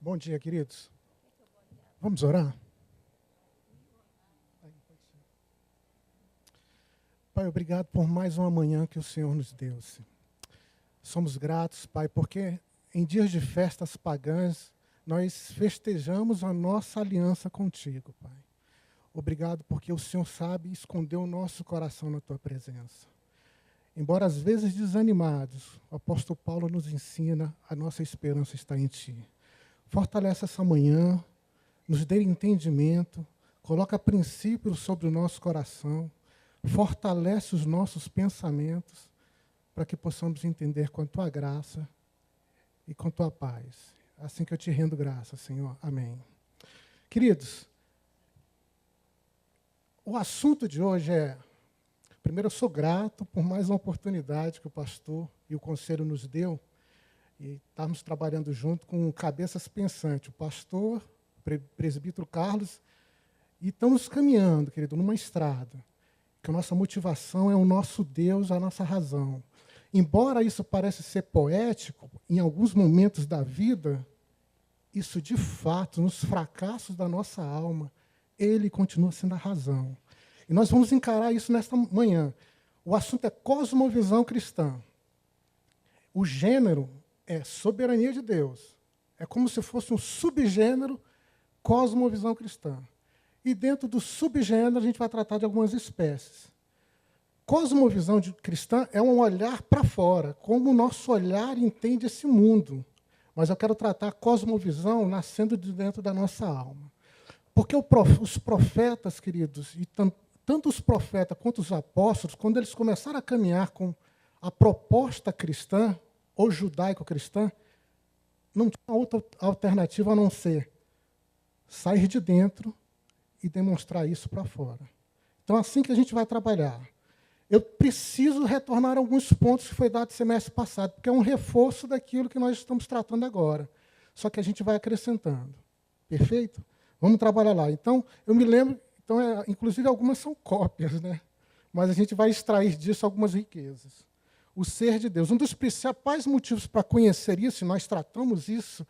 Bom dia, queridos. Vamos orar? Pai, obrigado por mais uma manhã que o Senhor nos deu. Somos gratos, Pai, porque em dias de festas pagãs, nós festejamos a nossa aliança contigo, Pai. Obrigado porque o Senhor sabe esconder o nosso coração na Tua presença. Embora às vezes desanimados, o apóstolo Paulo nos ensina, a nossa esperança está em Ti. Fortalece essa manhã, nos dê entendimento, coloca princípios sobre o nosso coração, fortalece os nossos pensamentos, para que possamos entender com a Tua graça e com a Tua paz. Assim que eu te rendo graça, Senhor. Amém. Queridos, o assunto de hoje é... Primeiro, eu sou grato por mais uma oportunidade que o pastor e o conselho nos deu, e estamos trabalhando junto com cabeças pensantes, o pastor, o presbítero Carlos, e estamos caminhando, querido, numa estrada, que a nossa motivação é o nosso Deus, a nossa razão. Embora isso pareça ser poético, em alguns momentos da vida, isso de fato, nos fracassos da nossa alma, Ele continua sendo a razão. E nós vamos encarar isso nesta manhã. O assunto é cosmovisão cristã. O gênero é soberania de Deus. É como se fosse um subgênero cosmovisão cristã. E dentro do subgênero a gente vai tratar de algumas espécies. Cosmovisão cristã é um olhar para fora, como o nosso olhar entende esse mundo. Mas eu quero tratar a cosmovisão nascendo de dentro da nossa alma. Porque os profetas, queridos, e tanto os profetas quanto os apóstolos, quando eles começaram a caminhar com a proposta cristã, ou judaico-cristã, não tinha outra alternativa a não ser sair de dentro e demonstrar isso para fora. Então, assim que a gente vai trabalhar. Eu preciso retornar a alguns pontos que foi dado semestre passado, porque é um reforço daquilo que nós estamos tratando agora. Só que a gente vai acrescentando. Perfeito? Vamos trabalhar lá. Então, eu me lembro, inclusive algumas são cópias, né? Mas a gente vai extrair disso algumas riquezas. O ser de Deus. Um dos principais motivos para conhecer isso, e nós tratamos isso,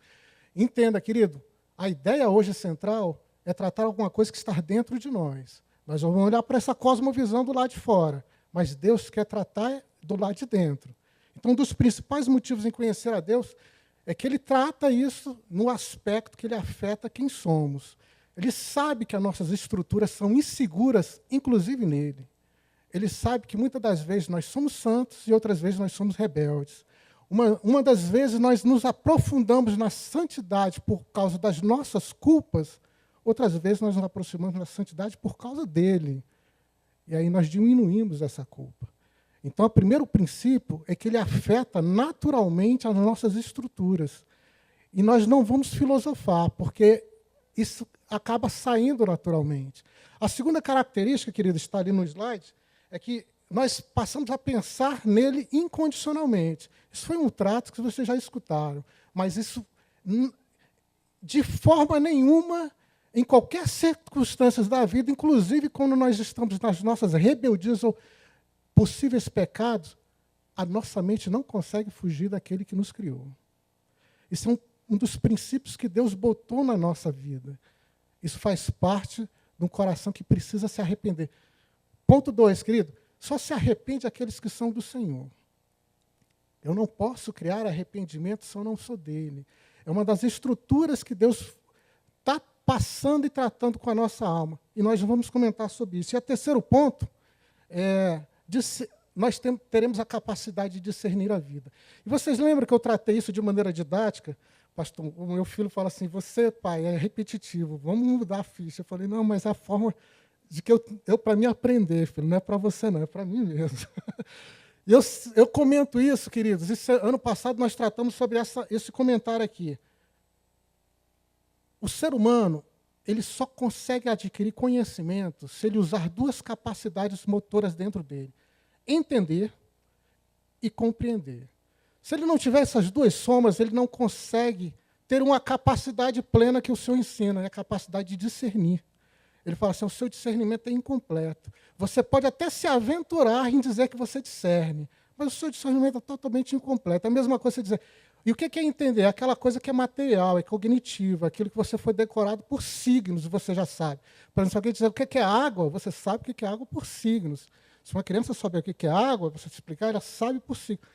entenda, querido, a ideia hoje central é tratar alguma coisa que está dentro de nós. Nós vamos olhar para essa cosmovisão do lado de fora, mas Deus quer tratar do lado de dentro. Então, um dos principais motivos em conhecer a Deus é que Ele trata isso no aspecto que Ele afeta quem somos. Ele sabe que as nossas estruturas são inseguras, inclusive nele. Ele sabe que muitas das vezes nós somos santos e outras vezes nós somos rebeldes. Uma das vezes nós nos aprofundamos na santidade por causa das nossas culpas, outras vezes nós nos aproximamos da santidade por causa dele. E aí nós diminuímos essa culpa. Então, o primeiro princípio é que ele afeta naturalmente as nossas estruturas. E nós não vamos filosofar, porque isso acaba saindo naturalmente. A segunda característica, querido, está ali no slide, é que nós passamos a pensar nele incondicionalmente. Isso foi um trato que vocês já escutaram, mas isso, de forma nenhuma, em qualquer circunstância da vida, inclusive quando nós estamos nas nossas rebeldias ou possíveis pecados, a nossa mente não consegue fugir daquele que nos criou. Isso é um dos princípios que Deus botou na nossa vida. Isso faz parte de um coração que precisa se arrepender. Ponto 2, querido. Só se arrepende aqueles que são do Senhor. Eu não posso criar arrependimento se eu não sou dele. É uma das estruturas que Deus está passando e tratando com a nossa alma. E nós vamos comentar sobre isso. E o terceiro ponto é... nós teremos a capacidade de discernir a vida. E vocês lembram que eu tratei isso de maneira didática? Pastor, o meu filho fala assim, você, pai, é repetitivo, vamos mudar a ficha. Eu falei, não, mas é a forma de que eu para mim aprender, filho, não é para você não, é para mim mesmo. E eu comento isso, queridos. Ano passado nós tratamos sobre esse comentário aqui. O ser humano, ele só consegue adquirir conhecimento se ele usar duas capacidades motoras dentro dele. Entender e compreender. Se ele não tiver essas duas somas, ele não consegue ter uma capacidade plena que o Senhor ensina, é a capacidade de discernir. Ele fala assim, o seu discernimento é incompleto. Você pode até se aventurar em dizer que você discerne, mas o seu discernimento é totalmente incompleto. É a mesma coisa você dizer, E o que é entender? Aquela coisa que é material, é cognitiva, aquilo que você foi decorado por signos, você já sabe. Por exemplo, se alguém dizer o que é água, você sabe o que é água por signos. Se uma criança souber o que é água, você explicar, ela sabe por signos.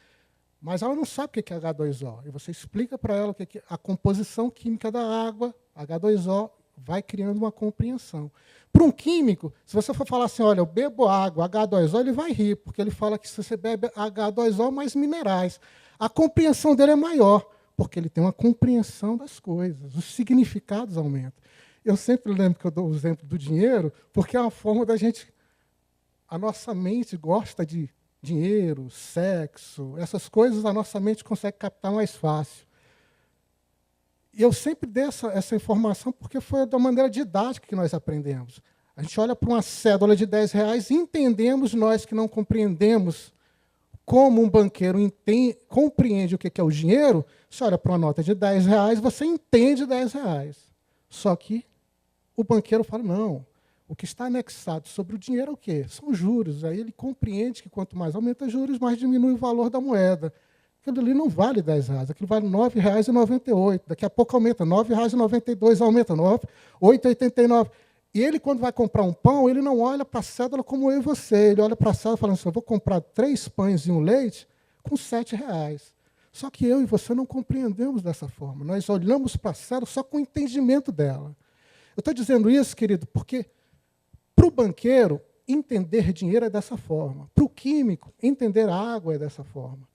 Mas ela não sabe o que é H2O. E você explica para ela o que é a composição química da água, H2O, vai criando uma compreensão. Para um químico, se você for falar assim, olha, eu bebo água, H2O, ele vai rir, porque ele fala que se você bebe H2O mais minerais, a compreensão dele é maior, porque ele tem uma compreensão das coisas, os significados aumentam. Eu sempre lembro que eu dou o exemplo do dinheiro, porque é uma forma da gente... A nossa mente gosta de dinheiro, sexo, essas coisas a nossa mente consegue captar mais fácil. E eu sempre dei essa informação porque foi da maneira didática que nós aprendemos. A gente olha para uma cédula de R$10 e entendemos, nós que não compreendemos como um banqueiro compreende o que é o dinheiro, você olha para uma nota de R$10, você entende R$10. Só que o banqueiro fala, não, o que está anexado sobre o dinheiro é o quê? São juros. Aí ele compreende que quanto mais aumenta os juros, mais diminui o valor da moeda. Aquilo ali não vale R$10, aquilo vale R$9,98. Daqui a pouco aumenta R$9,92, aumenta R$8,89. E ele, quando vai comprar um pão, ele não olha para a cédula como eu e você. Ele olha para a cédula falando assim, eu vou comprar 3 pães e um leite com R$7. Só que eu e você não compreendemos dessa forma. Nós olhamos para a cédula só com o entendimento dela. Eu estou dizendo isso, querido, porque para o banqueiro, entender dinheiro é dessa forma. Para o químico, entender a água é dessa forma.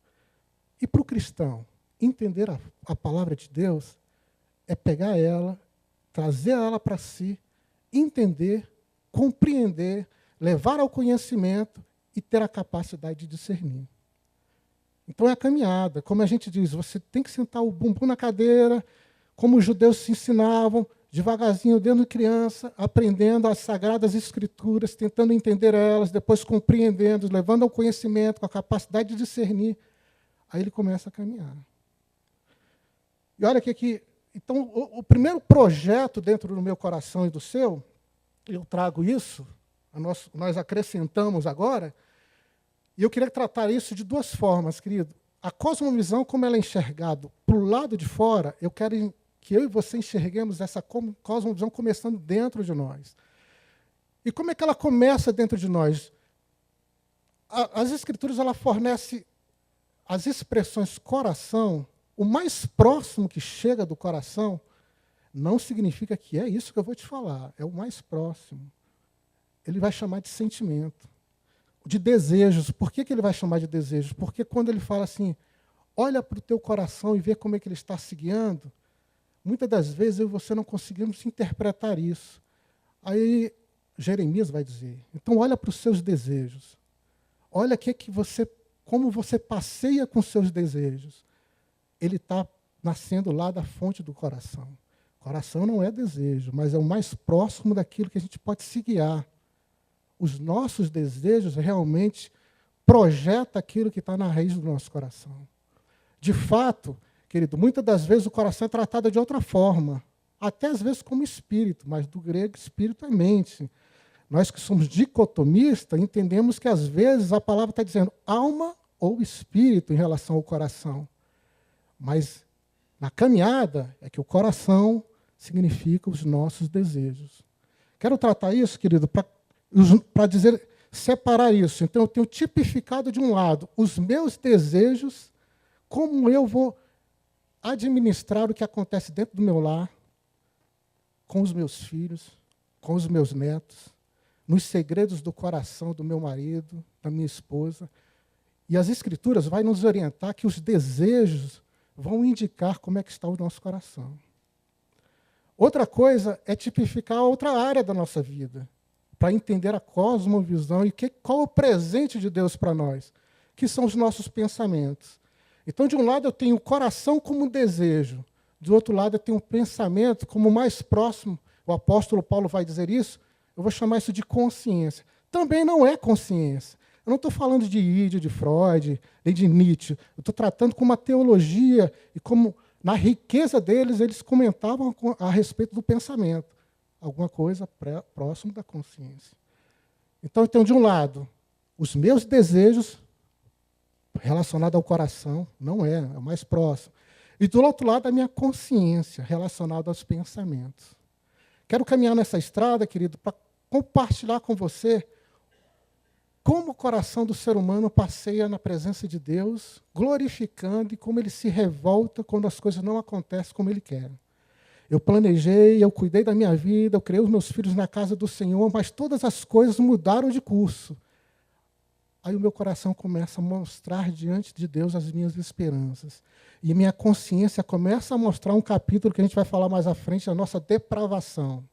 E para o cristão, entender a palavra de Deus é pegar ela, trazer ela para si, entender, compreender, levar ao conhecimento e ter a capacidade de discernir. Então é a caminhada. Como a gente diz, você tem que sentar o bumbum na cadeira, como os judeus se ensinavam, devagarzinho, desde criança, aprendendo as sagradas escrituras, tentando entender elas, depois compreendendo, levando ao conhecimento, com a capacidade de discernir. Aí ele começa a caminhar. E olha aqui, então, o primeiro projeto dentro do meu coração e do seu, eu trago isso, nós acrescentamos agora, e eu queria tratar isso de duas formas, querido. A cosmovisão, como ela é enxergada para o lado de fora, eu quero que eu e você enxerguemos essa cosmovisão começando dentro de nós. E como é que ela começa dentro de nós? As Escrituras, ela fornece as expressões coração, o mais próximo que chega do coração, não significa que é isso que eu vou te falar, é o mais próximo. Ele vai chamar de sentimento, de desejos. Por que ele vai chamar de desejos? Porque quando ele fala assim, olha para o teu coração e vê como é que ele está se guiando, muitas das vezes eu e você não conseguimos interpretar isso. Aí Jeremias vai dizer, então olha para os seus desejos. Olha como você passeia com seus desejos. Ele está nascendo lá da fonte do coração. Coração não é desejo, mas é o mais próximo daquilo que a gente pode se guiar. Os nossos desejos realmente projetam aquilo que está na raiz do nosso coração. De fato, querido, muitas das vezes o coração é tratado de outra forma, até às vezes como espírito, mas do grego espírito é mente. Nós que somos dicotomistas, entendemos que às vezes a palavra está dizendo alma ou espírito em relação ao coração. Mas na caminhada é que o coração significa os nossos desejos. Quero tratar isso, querido, para dizer, separar isso. Então eu tenho tipificado de um lado os meus desejos, como eu vou administrar o que acontece dentro do meu lar, com os meus filhos, com os meus netos, nos segredos do coração do meu marido, da minha esposa. E as Escrituras vão nos orientar que os desejos vão indicar como é que está o nosso coração. Outra coisa é tipificar outra área da nossa vida, para entender a cosmovisão e qual é o presente de Deus para nós, que são os nossos pensamentos. Então, de um lado, eu tenho o coração como desejo, do outro lado, eu tenho o pensamento como mais próximo, o apóstolo Paulo vai dizer isso, eu vou chamar isso de consciência. Também não é consciência. Eu não estou falando de Ide, de Freud, nem de Nietzsche. Eu estou tratando com uma teologia e como, na riqueza deles, eles comentavam a respeito do pensamento. Alguma coisa próximo da consciência. Então, de um lado, os meus desejos relacionados ao coração, não é o mais próximo. E do outro lado, a minha consciência relacionada aos pensamentos. Quero caminhar nessa estrada, querido, para compartilhar com você como o coração do ser humano passeia na presença de Deus, glorificando, e como ele se revolta quando as coisas não acontecem como ele quer. Eu planejei, eu cuidei da minha vida, eu criei os meus filhos na casa do Senhor, mas todas as coisas mudaram de curso. Aí o meu coração começa a mostrar diante de Deus as minhas esperanças. E minha consciência começa a mostrar um capítulo que a gente vai falar mais à frente, da nossa depravação.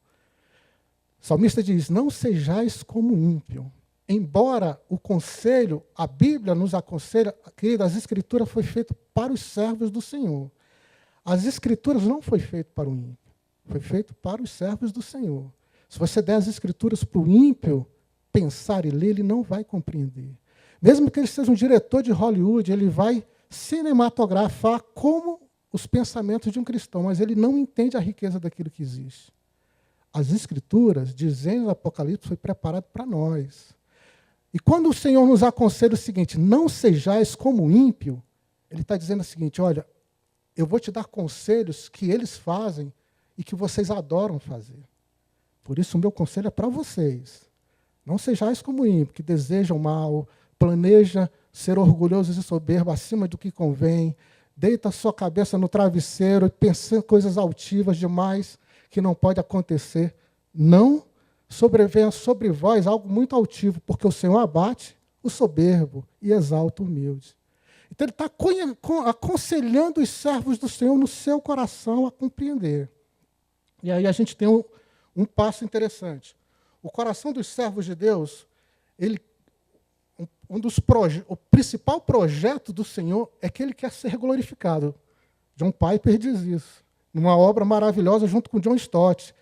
O salmista diz, não sejais como ímpio. Embora o conselho, a Bíblia nos aconselha, querida, as Escrituras foi feito para os servos do Senhor. As Escrituras não foi feito para o ímpio, foi feito para os servos do Senhor. Se você der as Escrituras para o ímpio pensar e ler, ele não vai compreender. Mesmo que ele seja um diretor de Hollywood, ele vai cinematografar como os pensamentos de um cristão, mas ele não entende a riqueza daquilo que existe. As Escrituras, dizendo o Apocalipse, foi preparado para nós. E quando o Senhor nos aconselha o seguinte, não sejais como ímpio, ele está dizendo o seguinte, olha, eu vou te dar conselhos que eles fazem e que vocês adoram fazer. Por isso o meu conselho é para vocês. Não sejais como ímpio, que desejam mal, planeja ser orgulhoso e soberbo acima do que convém, deita a sua cabeça no travesseiro e pensa em coisas altivas demais que não pode acontecer. Não sobrevenha sobre vós algo muito altivo, porque o Senhor abate o soberbo e exalta o humilde. Então ele está aconselhando os servos do Senhor no seu coração a compreender. E aí a gente tem um passo interessante. O coração dos servos de Deus, o principal projeto do Senhor é que ele quer ser glorificado. John Piper diz isso, numa obra maravilhosa junto com John Stott.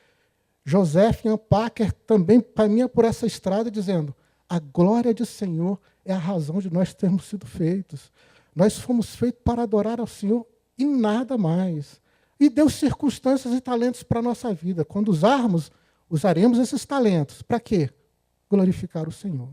Joseph Ian Packer também caminha por essa estrada dizendo, a glória do Senhor é a razão de nós termos sido feitos. Nós fomos feitos para adorar ao Senhor e nada mais. E deu circunstâncias e talentos para a nossa vida. Quando usaremos esses talentos. Para quê? Glorificar o Senhor.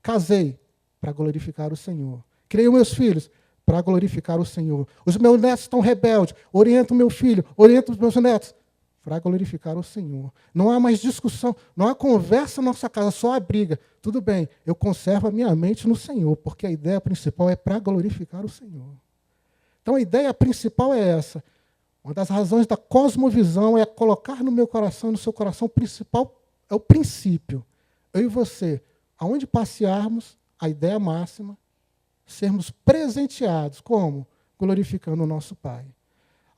Casei para glorificar o Senhor. Criei meus filhos para glorificar o Senhor. Os meus netos estão rebeldes. Oriento o meu filho, oriento os meus netos para glorificar o Senhor. Não há mais discussão, não há conversa na nossa casa, só há briga. Tudo bem, eu conservo a minha mente no Senhor, porque a ideia principal é para glorificar o Senhor. Então a ideia principal é essa. Uma das razões da cosmovisão é colocar no meu coração, no seu coração, o principal é o princípio. Eu e você, aonde passearmos, a ideia máxima, sermos presenteados. Como? Glorificando o nosso Pai.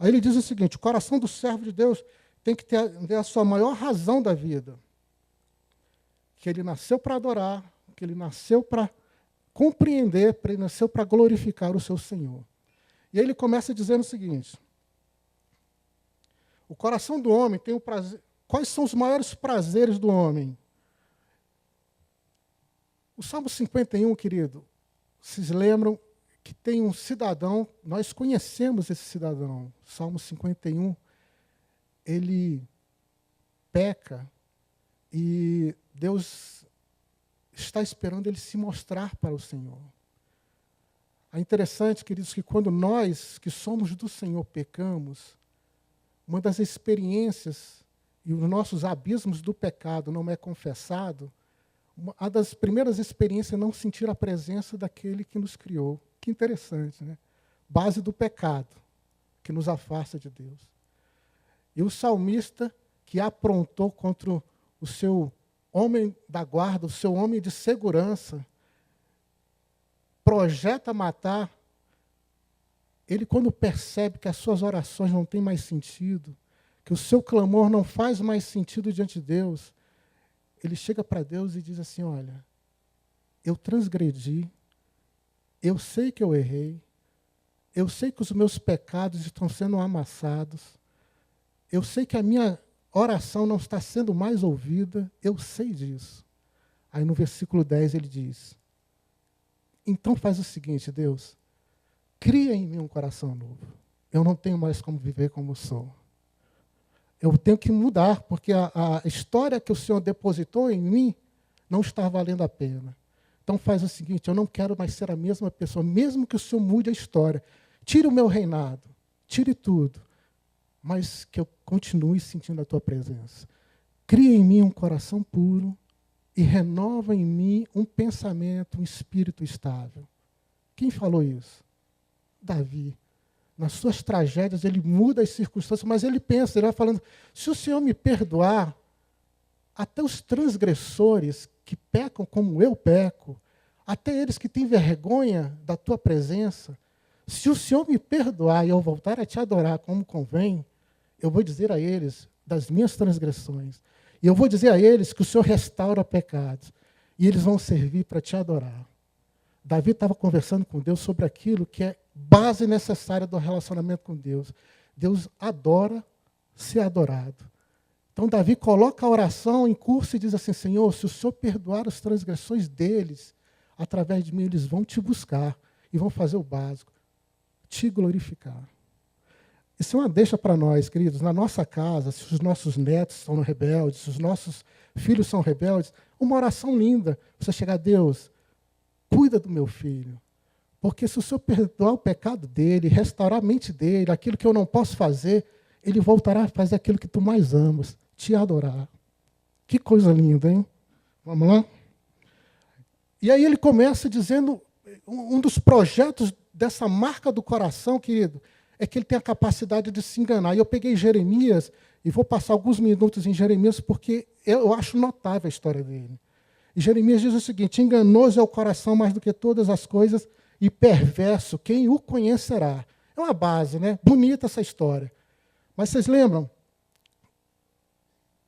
Aí ele diz o seguinte, o coração do servo de Deus tem que ter a sua maior razão da vida. Que ele nasceu para adorar, que ele nasceu para compreender, ele nasceu para glorificar o seu Senhor. E aí ele começa dizendo o seguinte, o coração do homem tem o prazer. Quais são os maiores prazeres do homem? O Salmo 51, querido, vocês lembram que tem um cidadão, nós conhecemos esse cidadão, Salmo 51, ele peca e Deus está esperando ele se mostrar para o Senhor. É interessante, queridos, que quando nós, que somos do Senhor, pecamos, uma das experiências e os nossos abismos do pecado não é confessado, uma das primeiras experiências é não sentir a presença daquele que nos criou. Que interessante, né? Base do pecado, que nos afasta de Deus. E o salmista, que aprontou contra o seu homem da guarda, o seu homem de segurança, projeta matar, ele quando percebe que as suas orações não têm mais sentido, que o seu clamor não faz mais sentido diante de Deus, ele chega para Deus e diz assim, olha, eu transgredi, eu sei que eu errei, eu sei que os meus pecados estão sendo amassados, eu sei que a minha oração não está sendo mais ouvida, eu sei disso. Aí no versículo 10 ele diz, então faz o seguinte, Deus, cria em mim um coração novo. Eu não tenho mais como viver como sou. Eu tenho que mudar, porque a história que o Senhor depositou em mim não está valendo a pena. Então faz o seguinte, eu não quero mais ser a mesma pessoa, mesmo que o Senhor mude a história. Tire o meu reinado, tire tudo, mas que eu continue sentindo a tua presença. Cria em mim um coração puro e renova em mim um pensamento, um espírito estável. Quem falou isso? Davi. Nas suas tragédias, ele muda as circunstâncias, mas ele pensa, ele vai falando, se o Senhor me perdoar, até os transgressores que pecam como eu peco, até eles que têm vergonha da tua presença, se o Senhor me perdoar e eu voltar a te adorar como convém, eu vou dizer a eles das minhas transgressões. E eu vou dizer a eles que o Senhor restaura pecados. E eles vão servir para te adorar. Davi estava conversando com Deus sobre aquilo que é base necessária do relacionamento com Deus. Deus adora ser adorado. Então Davi coloca a oração em curso e diz assim, Senhor, se o Senhor perdoar as transgressões deles, através de mim eles vão te buscar e vão fazer o básico, te glorificar. Isso é uma deixa para nós, queridos, na nossa casa, se os nossos netos são rebeldes, se os nossos filhos são rebeldes, uma oração linda, você chegar a Deus, cuida do meu filho, porque se o Senhor perdoar o pecado dele, restaurar a mente dele, aquilo que eu não posso fazer, ele voltará a fazer aquilo que tu mais amas, te adorar. Que coisa linda, hein? Vamos lá? E aí ele começa dizendo, um dos projetos dessa marca do coração, querido, é que ele tem a capacidade de se enganar. E eu peguei Jeremias, e vou passar alguns minutos em Jeremias, porque eu acho notável a história dele. E Jeremias diz o seguinte, enganoso é o coração mais do que todas as coisas, e perverso, quem o conhecerá? É uma base, né? Bonita essa história. Mas vocês lembram?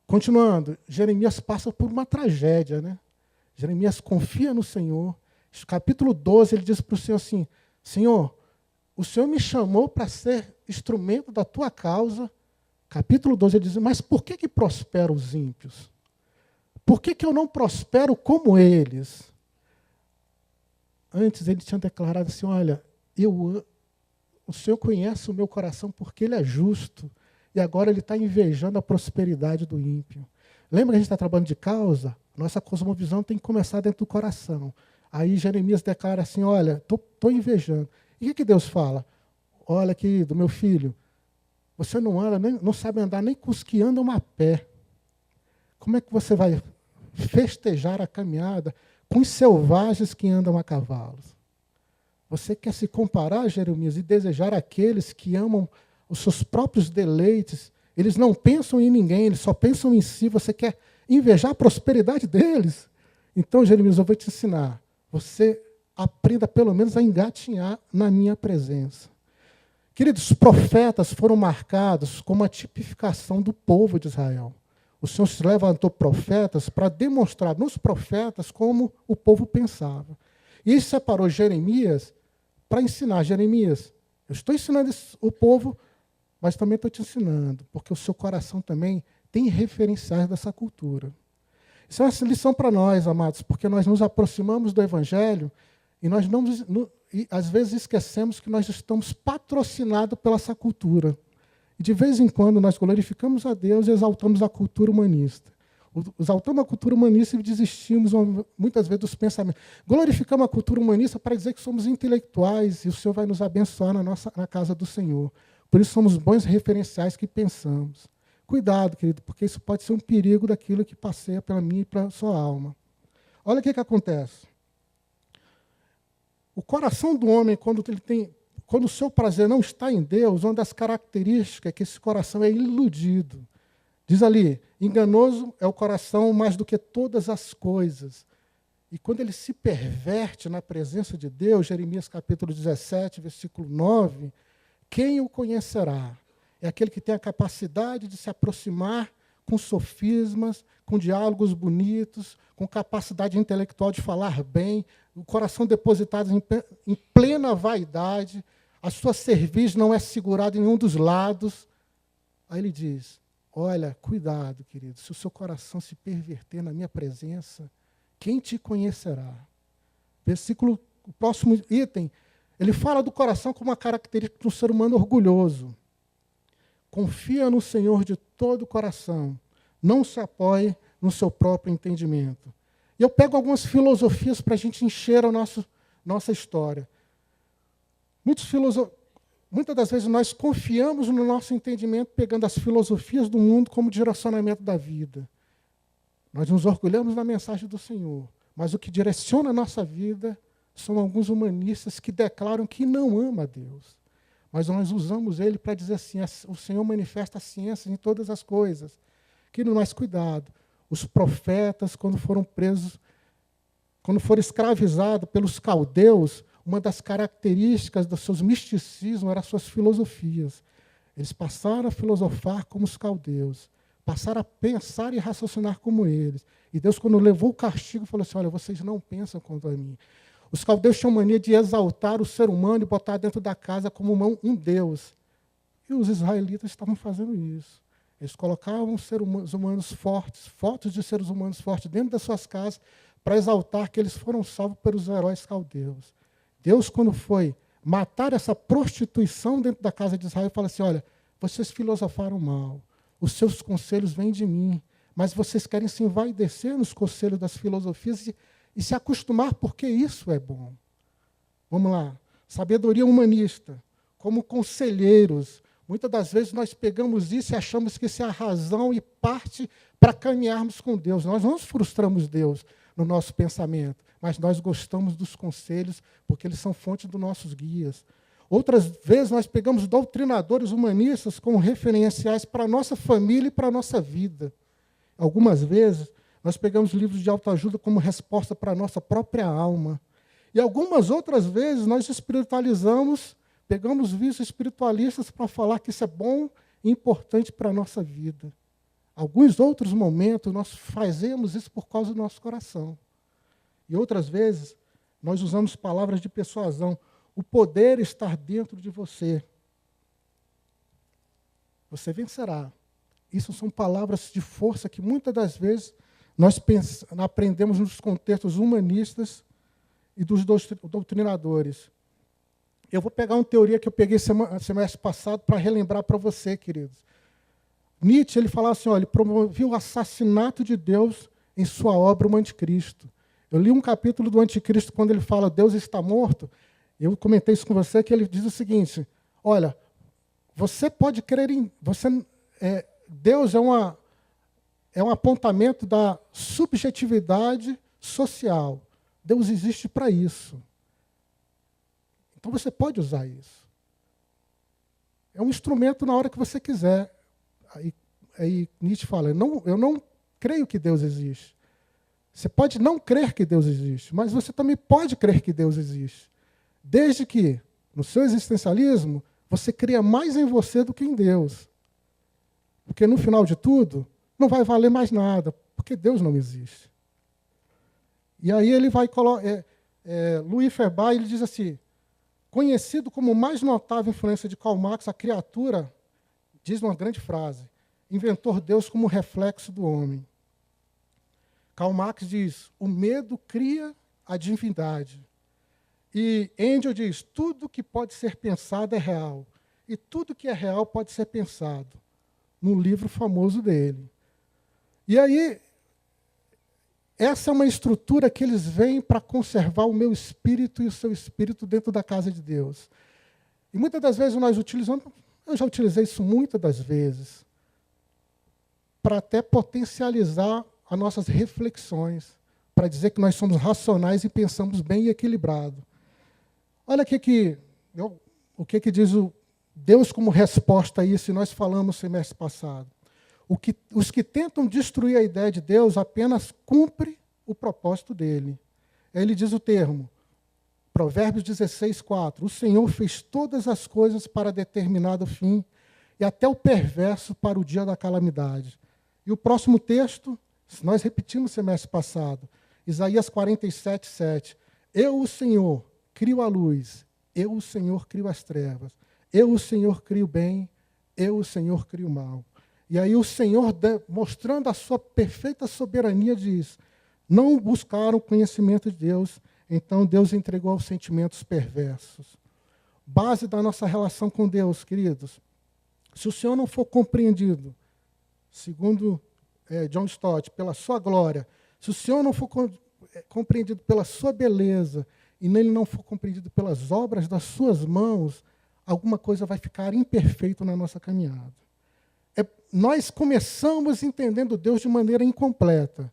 Continuando, Jeremias passa por uma tragédia, né? Jeremias confia no Senhor. Capítulo 12, ele diz para o Senhor assim, Senhor, o Senhor me chamou para ser instrumento da tua causa. Capítulo 12, ele diz, mas por que prosperam os ímpios? Por que eu não prospero como eles? Antes ele tinha declarado assim, olha, o Senhor conhece o meu coração porque ele é justo. E agora ele está invejando a prosperidade do ímpio. Lembra que a gente está trabalhando de causa? Nossa cosmovisão tem que começar dentro do coração. Aí Jeremias declara assim, olha, estou invejando. E o que Deus fala? Olha, querido, meu filho, você não anda, não sabe andar nem com os que andam a pé. Como é que você vai festejar a caminhada com os selvagens que andam a cavalos? Você quer se comparar, Jeremias, e desejar aqueles que amam os seus próprios deleites? Eles não pensam em ninguém, eles só pensam em si. Você quer invejar a prosperidade deles? Então, Jeremias, eu vou te ensinar. Você aprenda pelo menos a engatinhar na minha presença. Queridos, os profetas foram marcados como a tipificação do povo de Israel. O Senhor se levantou profetas para demonstrar nos profetas como o povo pensava. E ele separou Jeremias para ensinar. Jeremias, eu estou ensinando o povo, mas também estou te ensinando, porque o seu coração também tem referenciais dessa cultura. Isso é uma lição para nós, amados, porque nós nos aproximamos do Evangelho e nós e às vezes esquecemos que nós estamos patrocinados pela essa cultura. E de vez em quando nós glorificamos a Deus e exaltamos a cultura humanista. Exaltamos a cultura humanista e desistimos muitas vezes dos pensamentos. Glorificamos a cultura humanista para dizer que somos intelectuais e o Senhor vai nos abençoar na casa do Senhor. Por isso somos bons referenciais que pensamos. Cuidado, querido, porque isso pode ser um perigo daquilo que passeia pela minha e pela sua alma. Olha o que acontece. O coração do homem, quando o seu prazer não está em Deus, uma das características é que esse coração é iludido. Diz ali, enganoso é o coração mais do que todas as coisas. E quando ele se perverte na presença de Deus, Jeremias capítulo 17, versículo 9, quem o conhecerá? É aquele que tem a capacidade de se aproximar com sofismas, com diálogos bonitos, com capacidade intelectual de falar bem, o coração depositado em plena vaidade, a sua cerviz não é segurada em nenhum dos lados. Aí ele diz, olha, cuidado, querido, se o seu coração se perverter na minha presença, quem te conhecerá? Versículo, o próximo item, ele fala do coração como uma característica de um ser humano orgulhoso. Confia no Senhor de todo o coração, não se apoie no seu próprio entendimento. E eu pego algumas filosofias para a gente encher a nossa história. Muitas das vezes nós confiamos no nosso entendimento, pegando as filosofias do mundo como direcionamento da vida. Nós nos orgulhamos da mensagem do Senhor, mas o que direciona a nossa vida são alguns humanistas que declaram que não ama a Deus. Mas nós usamos ele para dizer assim, o Senhor manifesta a ciência em todas as coisas. Que no mais cuidado. Os profetas, quando foram presos, quando foram escravizados pelos caldeus, uma das características dos seus misticismos eram as suas filosofias. Eles passaram a filosofar como os caldeus, passaram a pensar e raciocinar como eles. E Deus, quando levou o castigo, falou assim, olha, vocês não pensam contra mim. Os caldeus tinham mania de exaltar o ser humano e botar dentro da casa como um Deus. E os israelitas estavam fazendo isso. Eles colocavam os seres humanos fortes, fotos de seres humanos fortes dentro das suas casas, para exaltar que eles foram salvos pelos heróis caldeus. Deus, quando foi matar essa prostituição dentro da casa de Israel, fala assim, olha, vocês filosofaram mal, os seus conselhos vêm de mim, mas vocês querem se envaidecer nos conselhos das filosofias e se acostumar porque isso é bom. Vamos lá. Sabedoria humanista, como conselheiros. Muitas das vezes nós pegamos isso e achamos que isso é a razão e parte para caminharmos com Deus. Nós não frustramos Deus no nosso pensamento, mas nós gostamos dos conselhos porque eles são fonte dos nossos guias. Outras vezes nós pegamos doutrinadores humanistas como referenciais para a nossa família e para a nossa vida. Algumas vezes nós pegamos livros de autoajuda como resposta para a nossa própria alma. E algumas outras vezes nós espiritualizamos, pegamos vícios espiritualistas para falar que isso é bom e importante para a nossa vida. Alguns outros momentos nós fazemos isso por causa do nosso coração. E outras vezes nós usamos palavras de persuasão. O poder está dentro de você. Você vencerá. Isso são palavras de força que muitas das vezes nós aprendemos nos contextos humanistas e dos doutrinadores. Eu vou pegar uma teoria que eu peguei semestre passado para relembrar para você, queridos. Nietzsche, ele falava assim, olha, ele promovia o assassinato de Deus em sua obra O Anticristo. Eu li um capítulo do Anticristo, quando ele fala Deus está morto, eu comentei isso com você, que ele diz o seguinte, olha, você pode crer em... Deus é um apontamento da subjetividade social. Deus existe para isso. Então você pode usar isso. É um instrumento na hora que você quiser. Aí Nietzsche fala, eu não creio que Deus existe. Você pode não crer que Deus existe, mas você também pode crer que Deus existe. Desde que, no seu existencialismo, você cria mais em você do que em Deus. Porque, no final de tudo, não vai valer mais nada, porque Deus não existe. E aí ele vai colocar... Louis Feuerbach, ele diz assim, conhecido como mais notável influência de Karl Marx, a criatura, diz uma grande frase, inventor Deus como reflexo do homem. Karl Marx diz, o medo cria a divindade. E Engels diz, tudo que pode ser pensado é real. E tudo que é real pode ser pensado. No livro famoso dele. E aí, essa é uma estrutura que eles veem para conservar o meu espírito e o seu espírito dentro da casa de Deus. E muitas das vezes nós utilizamos, eu já utilizei isso muitas das vezes, para até potencializar as nossas reflexões, para dizer que nós somos racionais e pensamos bem e equilibrado. Olha o que diz o Deus como resposta a isso, e nós falamos semestre passado. Os que tentam destruir a ideia de Deus apenas cumprem o propósito dele. Ele diz o termo, Provérbios 16:4, o Senhor fez todas as coisas para determinado fim, e até o perverso para o dia da calamidade. E o próximo texto, nós repetimos no semestre passado, Isaías 47:7, eu, o Senhor, crio a luz, eu, o Senhor, crio as trevas. Eu, o Senhor, crio o bem, eu, o Senhor, crio o mal. E aí o Senhor, mostrando a sua perfeita soberania, diz, não buscaram o conhecimento de Deus, então Deus entregou aos sentimentos perversos. Base da nossa relação com Deus, queridos. Se o Senhor não for compreendido, segundo John Stott, pela sua glória, se o Senhor não for compreendido pela sua beleza, e nele não for compreendido pelas obras das suas mãos, alguma coisa vai ficar imperfeita na nossa caminhada. Nós começamos entendendo Deus de maneira incompleta.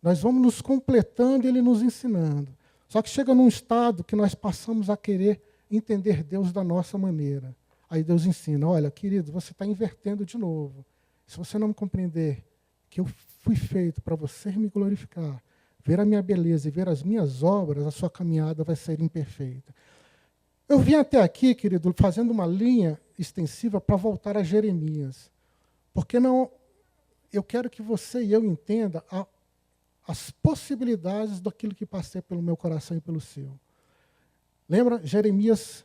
Nós vamos nos completando e Ele nos ensinando. Só que chega num estado que nós passamos a querer entender Deus da nossa maneira. Aí Deus ensina, olha, querido, você está invertendo de novo. Se você não compreender que eu fui feito para você me glorificar, ver a minha beleza e ver as minhas obras, a sua caminhada vai ser imperfeita. Eu vim até aqui, querido, fazendo uma linha extensiva para voltar a Jeremias. Porque não, eu quero que você e eu entenda as possibilidades daquilo que passei pelo meu coração e pelo seu. Lembra? Jeremias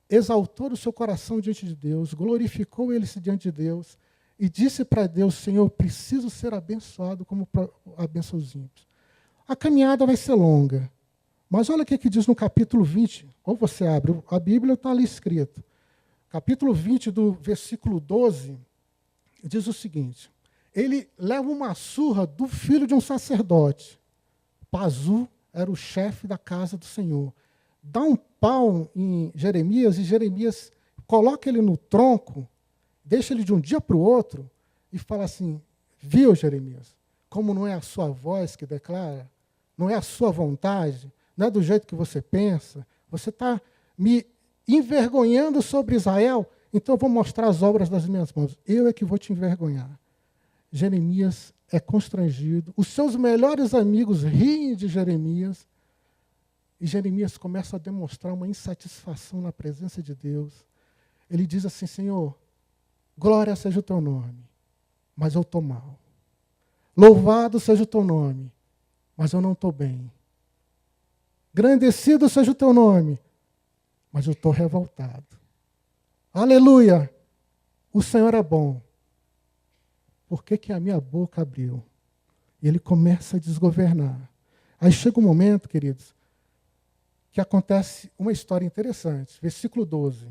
exaltou o seu coração diante de Deus, glorificou ele diante de Deus e disse para Deus, Senhor, eu preciso ser abençoado como abençoa os ímpios. A caminhada vai ser longa, mas olha o que diz no capítulo 20, ou você abre, a Bíblia está ali escrito. Capítulo 20, do versículo 12, diz o seguinte, ele leva uma surra do filho de um sacerdote. Pazu era o chefe da casa do Senhor. Dá um pau em Jeremias, e Jeremias coloca ele no tronco, deixa ele de um dia para o outro, e fala assim, viu, Jeremias, como não é a sua voz que declara, não é a sua vontade, não é do jeito que você pensa, você está me envergonhando sobre Israel, então eu vou mostrar as obras das minhas mãos. Eu é que vou te envergonhar. Jeremias é constrangido, os seus melhores amigos riem de Jeremias, e Jeremias começa a demonstrar uma insatisfação na presença de Deus. Ele diz assim, Senhor, glória seja o teu nome, mas eu estou mal. Louvado seja o teu nome, mas eu não estou bem. Engrandecido seja o teu nome, mas eu estou revoltado. Aleluia! O Senhor é bom. Por que a minha boca abriu? E ele começa a desgovernar. Aí chega um momento, queridos, que acontece uma história interessante. Versículo 12.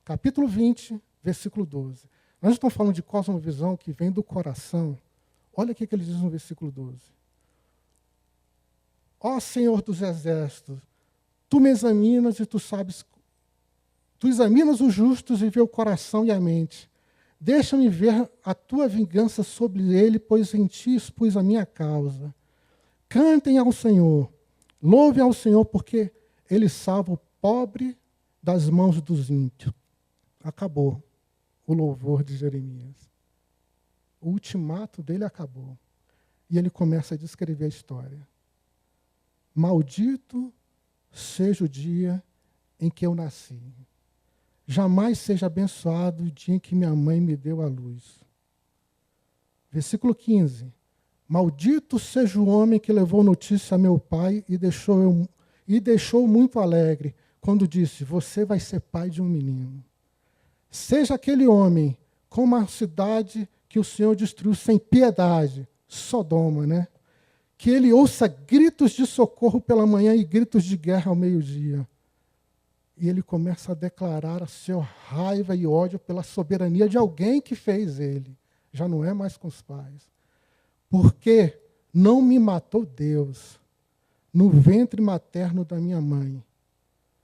Capítulo 20, versículo 12. Nós estamos falando de cosmovisão que vem do coração. Olha o que ele diz no versículo 12. Ó Senhor dos exércitos, tu me examinas e tu sabes, tu examinas os justos e vê o coração e a mente. Deixa-me ver a tua vingança sobre ele, pois em ti expus a minha causa. Cantem ao Senhor, louvem ao Senhor, porque ele salva o pobre das mãos dos ímpios. Acabou o louvor de Jeremias. O ultimato dele acabou. E ele começa a descrever a história. Maldito seja o dia em que eu nasci. Jamais seja abençoado o dia em que minha mãe me deu à luz. Versículo 15. Maldito seja o homem que levou notícia a meu pai e deixou muito alegre, quando disse, você vai ser pai de um menino. Seja aquele homem como a cidade que o Senhor destruiu sem piedade, Sodoma, né? Que ele ouça gritos de socorro pela manhã e gritos de guerra ao meio-dia. E ele começa a declarar a sua raiva e ódio pela soberania de alguém que fez ele. Já não é mais com os pais. Porque não me matou Deus no ventre materno da minha mãe.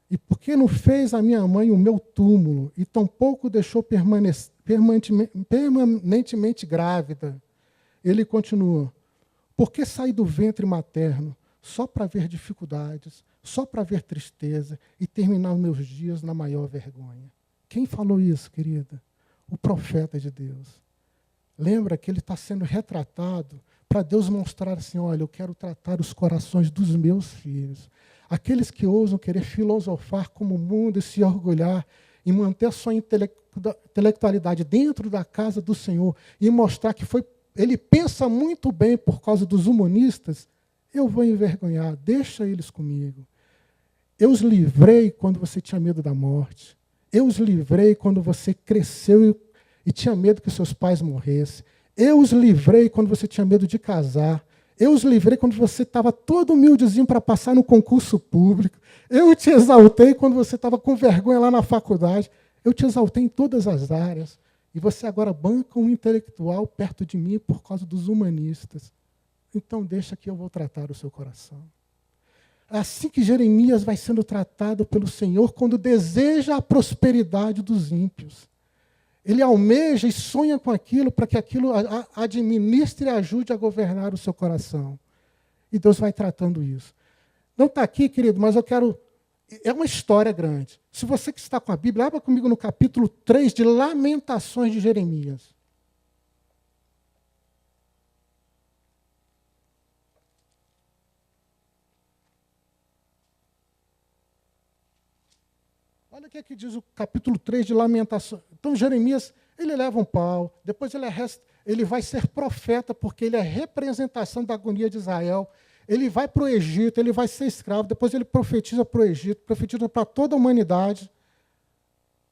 E porque não fez a minha mãe o meu túmulo, e tampouco deixou permanentemente grávida. Ele continua, porque saí do ventre materno só para ver dificuldades, só para ver tristeza e terminar meus dias na maior vergonha. Quem falou isso, querida? O profeta de Deus. Lembra que ele está sendo retratado para Deus mostrar assim, olha, eu quero tratar os corações dos meus filhos. Aqueles que ousam querer filosofar como o mundo e se orgulhar e manter a sua intelectualidade dentro da casa do Senhor e mostrar que ele pensa muito bem por causa dos humanistas, eu vou envergonhar, deixa eles comigo. Eu os livrei quando você tinha medo da morte. Eu os livrei quando você cresceu e tinha medo que seus pais morressem. Eu os livrei quando você tinha medo de casar. Eu os livrei quando você estava todo humildezinho para passar no concurso público. Eu te exaltei quando você estava com vergonha lá na faculdade. Eu te exaltei em todas as áreas. E você agora banca um intelectual perto de mim por causa dos humanistas. Então deixa que eu vou tratar o seu coração. É assim que Jeremias vai sendo tratado pelo Senhor quando deseja a prosperidade dos ímpios. Ele almeja e sonha com aquilo para que aquilo administre e ajude a governar o seu coração. E Deus vai tratando isso. Não está aqui, querido, mas eu quero... É uma história grande. Se você que está com a Bíblia, abra comigo no capítulo 3 de Lamentações de Jeremias. Olha o que é que diz o capítulo 3 de Lamentações. Então, Jeremias, ele leva um pau, depois ele vai ser profeta, porque ele é representação da agonia de Israel. Ele vai para o Egito, ele vai ser escravo, depois ele profetiza para o Egito, profetiza para toda a humanidade.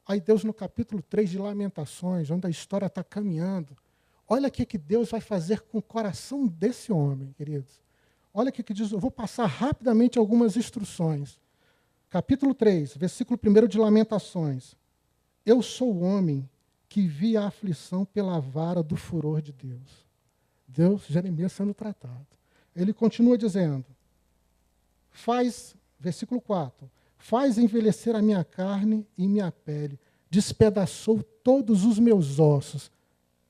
Aí Deus, no capítulo 3 de Lamentações, onde a história está caminhando, olha o que Deus vai fazer com o coração desse homem, queridos. Olha o que diz, eu vou passar rapidamente algumas instruções. Capítulo 3, versículo 1 de Lamentações. Eu sou o homem que vi a aflição pela vara do furor de Deus. Jeremias sendo tratado. Ele continua dizendo, versículo 4, faz envelhecer a minha carne e minha pele, despedaçou todos os meus ossos,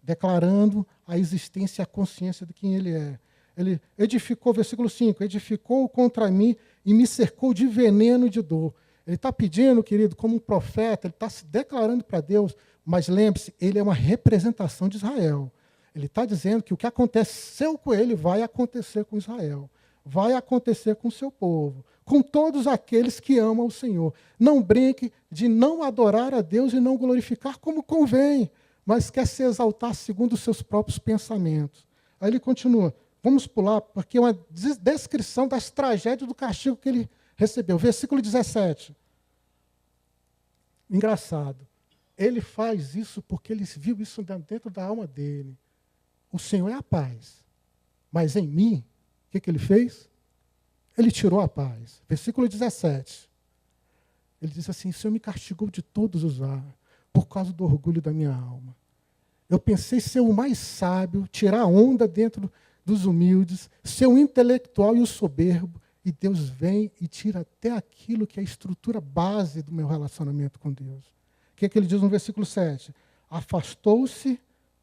declarando a existência e a consciência de quem ele é. Ele edificou, versículo 5, edificou contra mim e me cercou de veneno e de dor. Ele está pedindo, querido, como um profeta, ele está se declarando para Deus, mas lembre-se, ele é uma representação de Israel. Ele está dizendo que o que aconteceu com ele vai acontecer com Israel, vai acontecer com o seu povo, com todos aqueles que amam o Senhor. Não brinque de não adorar a Deus e não glorificar como convém, mas quer se exaltar segundo os seus próprios pensamentos. Aí ele continua. Vamos pular, porque é uma descrição das tragédias do castigo que ele recebeu. Versículo 17. Engraçado. Ele faz isso porque ele viu isso dentro da alma dele. O Senhor é a paz. Mas em mim, o que ele fez? Ele tirou a paz. Versículo 17. Ele diz assim, o Senhor me castigou de todos os lados, por causa do orgulho da minha alma. Eu pensei ser o mais sábio, tirar a onda dentro dos humildes, ser o intelectual e o soberbo, e Deus vem e tira até aquilo que é a estrutura base do meu relacionamento com Deus. O que é que ele diz no versículo 7? Afastou-se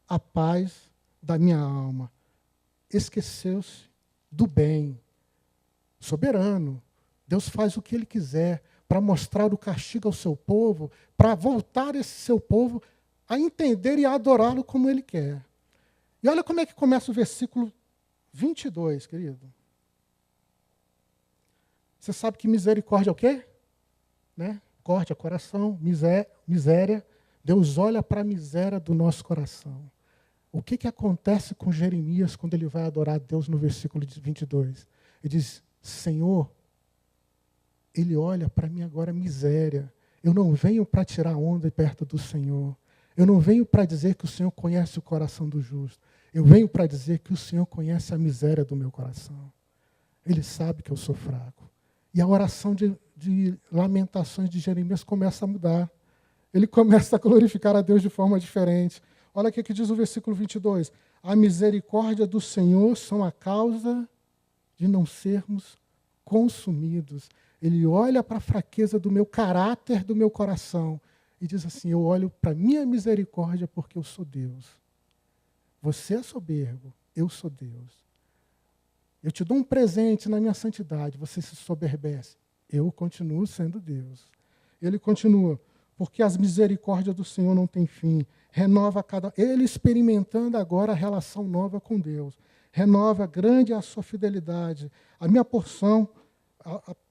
a paz da minha alma, esqueceu-se do bem. Soberano, Deus faz o que Ele quiser para mostrar o castigo ao seu povo, para voltar esse seu povo a entender e a adorá-lo como Ele quer. E olha como é que começa o versículo 22, querido. Você sabe que misericórdia é o quê? Né? Misericórdia, coração, miséria. Deus olha para a miséria do nosso coração. O que acontece com Jeremias quando ele vai adorar a Deus no versículo 22? Ele diz, Senhor, ele olha para mim agora miséria. Eu não venho para tirar onda perto do Senhor. Eu não venho para dizer que o Senhor conhece o coração do justo. Eu venho para dizer que o Senhor conhece a miséria do meu coração. Ele sabe que eu sou fraco. E a oração de lamentações de Jeremias começa a mudar. Ele começa a glorificar a Deus de forma diferente. Olha o que diz o versículo 22. A misericórdia do Senhor são a causa de não sermos consumidos. Ele olha para a fraqueza do meu caráter, do meu coração, e diz assim, eu olho para a minha misericórdia porque eu sou Deus. Você é soberbo, eu sou Deus. Eu te dou um presente na minha santidade, você se soberbece. Eu continuo sendo Deus. Ele continua, porque as misericórdias do Senhor não têm fim. Renova ele experimentando agora a relação nova com Deus. Renova grande a sua fidelidade. A minha porção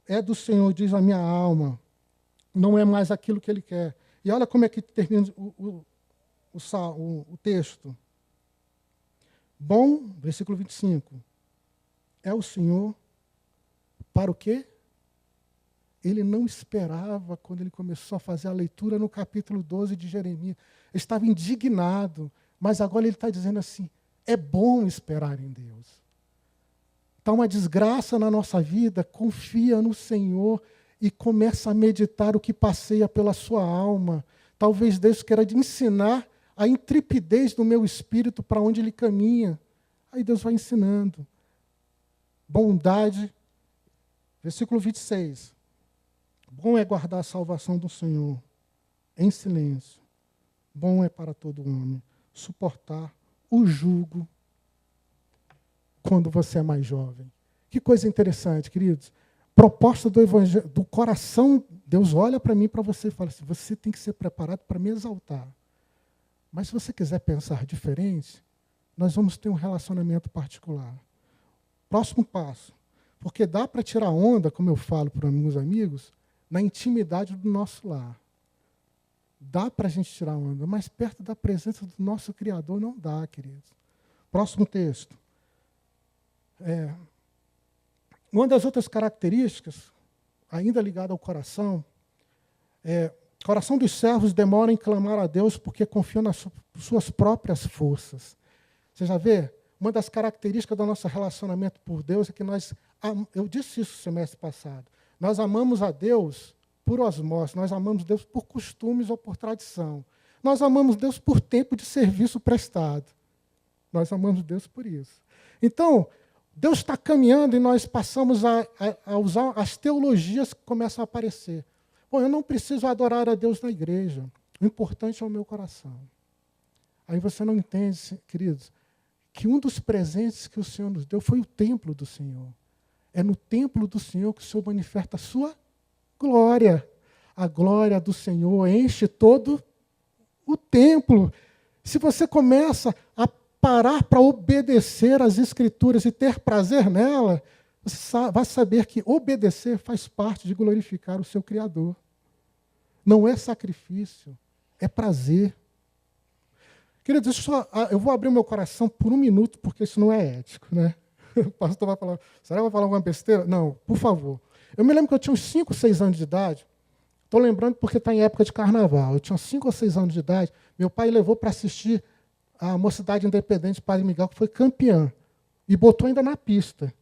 é do Senhor, diz a minha alma. Não é mais aquilo que Ele quer. E olha como é que termina o texto. Bom, versículo 25. É o Senhor para o quê? Ele não esperava quando ele começou a fazer a leitura no capítulo 12 de Jeremias. Ele estava indignado, mas agora ele está dizendo assim, é bom esperar em Deus. Está uma desgraça na nossa vida, confia no Senhor e começa a meditar o que passeia pela sua alma. Talvez Deus queira te ensinar a intrepidez do meu espírito para onde ele caminha. Aí Deus vai ensinando. Bondade Versículo 26. Bom é guardar a salvação do Senhor em silêncio. Bom é para todo homem suportar o jugo quando você é mais jovem. Que coisa interessante, queridos. Proposta do evangelho, do coração, Deus olha para mim e para você e fala assim, você tem que ser preparado para me exaltar. Mas se você quiser pensar diferente, nós vamos ter um relacionamento particular. Próximo passo. Porque dá para tirar onda, como eu falo para meus amigos, na intimidade do nosso lar. Dá para a gente tirar onda, mas perto da presença do nosso Criador não dá, queridos. Próximo texto. Uma das outras características, ainda ligada ao coração, o coração dos servos demora em clamar a Deus porque confiam nas suas próprias forças. Você já vê? Uma das características do nosso relacionamento por Deus é que eu disse isso no semestre passado, nós amamos a Deus por osmose, nós amamos Deus por costumes ou por tradição. Nós amamos Deus por tempo de serviço prestado. Nós amamos Deus por isso. Então, Deus está caminhando e nós passamos a usar as teologias que começam a aparecer. Bom, eu não preciso adorar a Deus na igreja. O importante é o meu coração. Aí você não entende, queridos, que um dos presentes que o Senhor nos deu foi o templo do Senhor. É no templo do Senhor que o Senhor manifesta a sua glória. A glória do Senhor enche todo o templo. Se você começa a parar para obedecer às Escrituras e ter prazer nela, você vai saber que obedecer faz parte de glorificar o seu Criador. Não é sacrifício, é prazer. Queridos, eu vou abrir o meu coração por um minuto, porque isso não é ético, né? O pastor vai falar, será que vai falar alguma besteira? Não, por favor. Eu me lembro que eu tinha uns 5, 6 anos de idade. Estou lembrando porque está em época de carnaval. Eu tinha 5 ou 6 anos de idade. Meu pai levou para assistir a Mocidade Independente Padre Miguel, que foi campeã. E botou ainda na pista.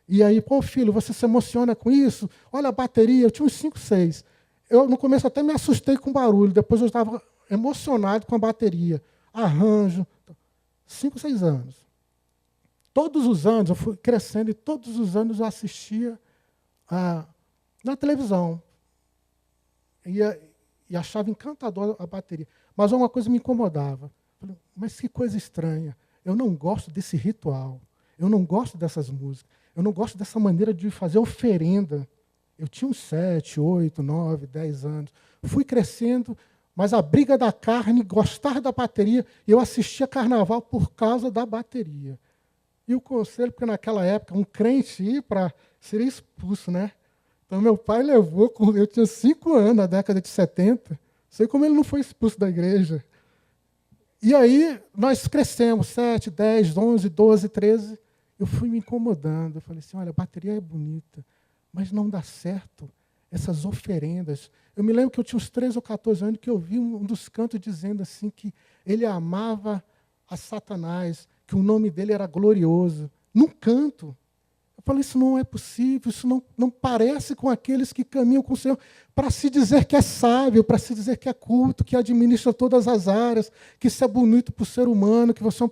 E aí, pô, filho, você se emociona com isso? Olha a bateria. Eu tinha uns 5, 6. Eu, no começo, até me assustei com o barulho. Depois eu estava emocionado com a bateria. Arranjo. 5, 6 anos. Todos os anos, eu fui crescendo e todos os anos eu assistia na televisão. E achava encantador a bateria. Mas uma coisa me incomodava. Falei, mas que coisa estranha. Eu não gosto desse ritual. Eu não gosto dessas músicas. Eu não gosto dessa maneira de fazer oferenda. Eu tinha uns 7, 8, 9, 10 anos. Fui crescendo, mas a briga da carne, gostar da bateria, eu assistia carnaval por causa da bateria. E o conselho, porque naquela época, um crente ir seria expulso, né? Então, meu pai levou, eu tinha 5 anos, na década de 70, sei como ele não foi expulso da igreja. E aí, nós crescemos, 7, 10, 11, 12, 13, eu fui me incomodando, eu falei assim, olha, a bateria é bonita, mas não dá certo essas oferendas. Eu me lembro que eu tinha uns 13 ou 14 anos que eu vi um dos cantos dizendo assim que ele amava a Satanás, que o nome dele era glorioso, num canto. Eu falei, isso não é possível, isso não parece com aqueles que caminham com o Senhor para se dizer que é sábio, para se dizer que é culto, que administra todas as áreas, que isso é bonito para o ser humano, que você é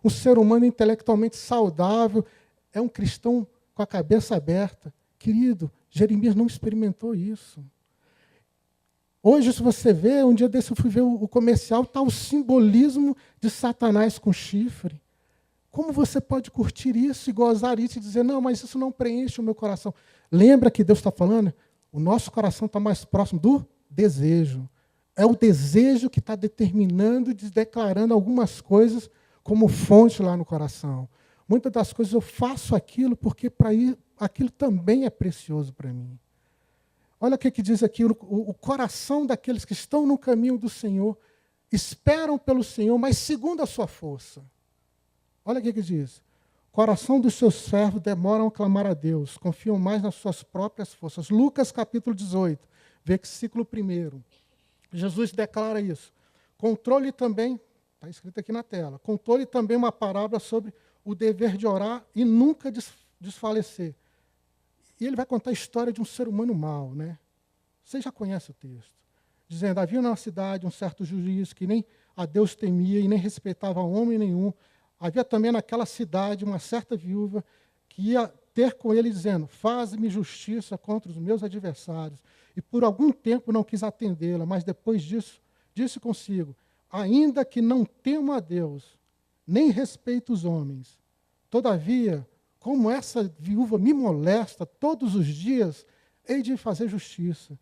um ser humano intelectualmente saudável, é um cristão com a cabeça aberta. Querido, Jeremias não experimentou isso. Hoje, se você vê, um dia desse eu fui ver o comercial, está o simbolismo de Satanás com chifre. Como você pode curtir isso e gozar isso e dizer, não, mas isso não preenche o meu coração? Lembra que Deus está falando? O nosso coração está mais próximo do desejo. É o desejo que está determinando e declarando algumas coisas como fonte lá no coração. Muitas das coisas eu faço aquilo porque para ir, aquilo também é precioso para mim. Olha o que diz aqui, o coração daqueles que estão no caminho do Senhor, esperam pelo Senhor, mas segundo a sua força. Olha o que diz. O coração dos seus servos demoram a clamar a Deus, confiam mais nas suas próprias forças. Lucas capítulo 18, versículo 1. Jesus declara isso. Contou-lhe também, está escrito aqui na tela, contou-lhe também uma parábola sobre o dever de orar e nunca desfalecer. E ele vai contar a história de um ser humano mau, né? Você já conhece o texto. Dizendo, havia na cidade um certo juiz que nem a Deus temia e nem respeitava homem nenhum. Havia também naquela cidade uma certa viúva que ia ter com ele, dizendo: faz-me justiça contra os meus adversários. E por algum tempo não quis atendê-la, mas depois disso, disse consigo: ainda que não temo a Deus, nem respeito os homens, todavia, como essa viúva me molesta todos os dias, hei de fazer justiça,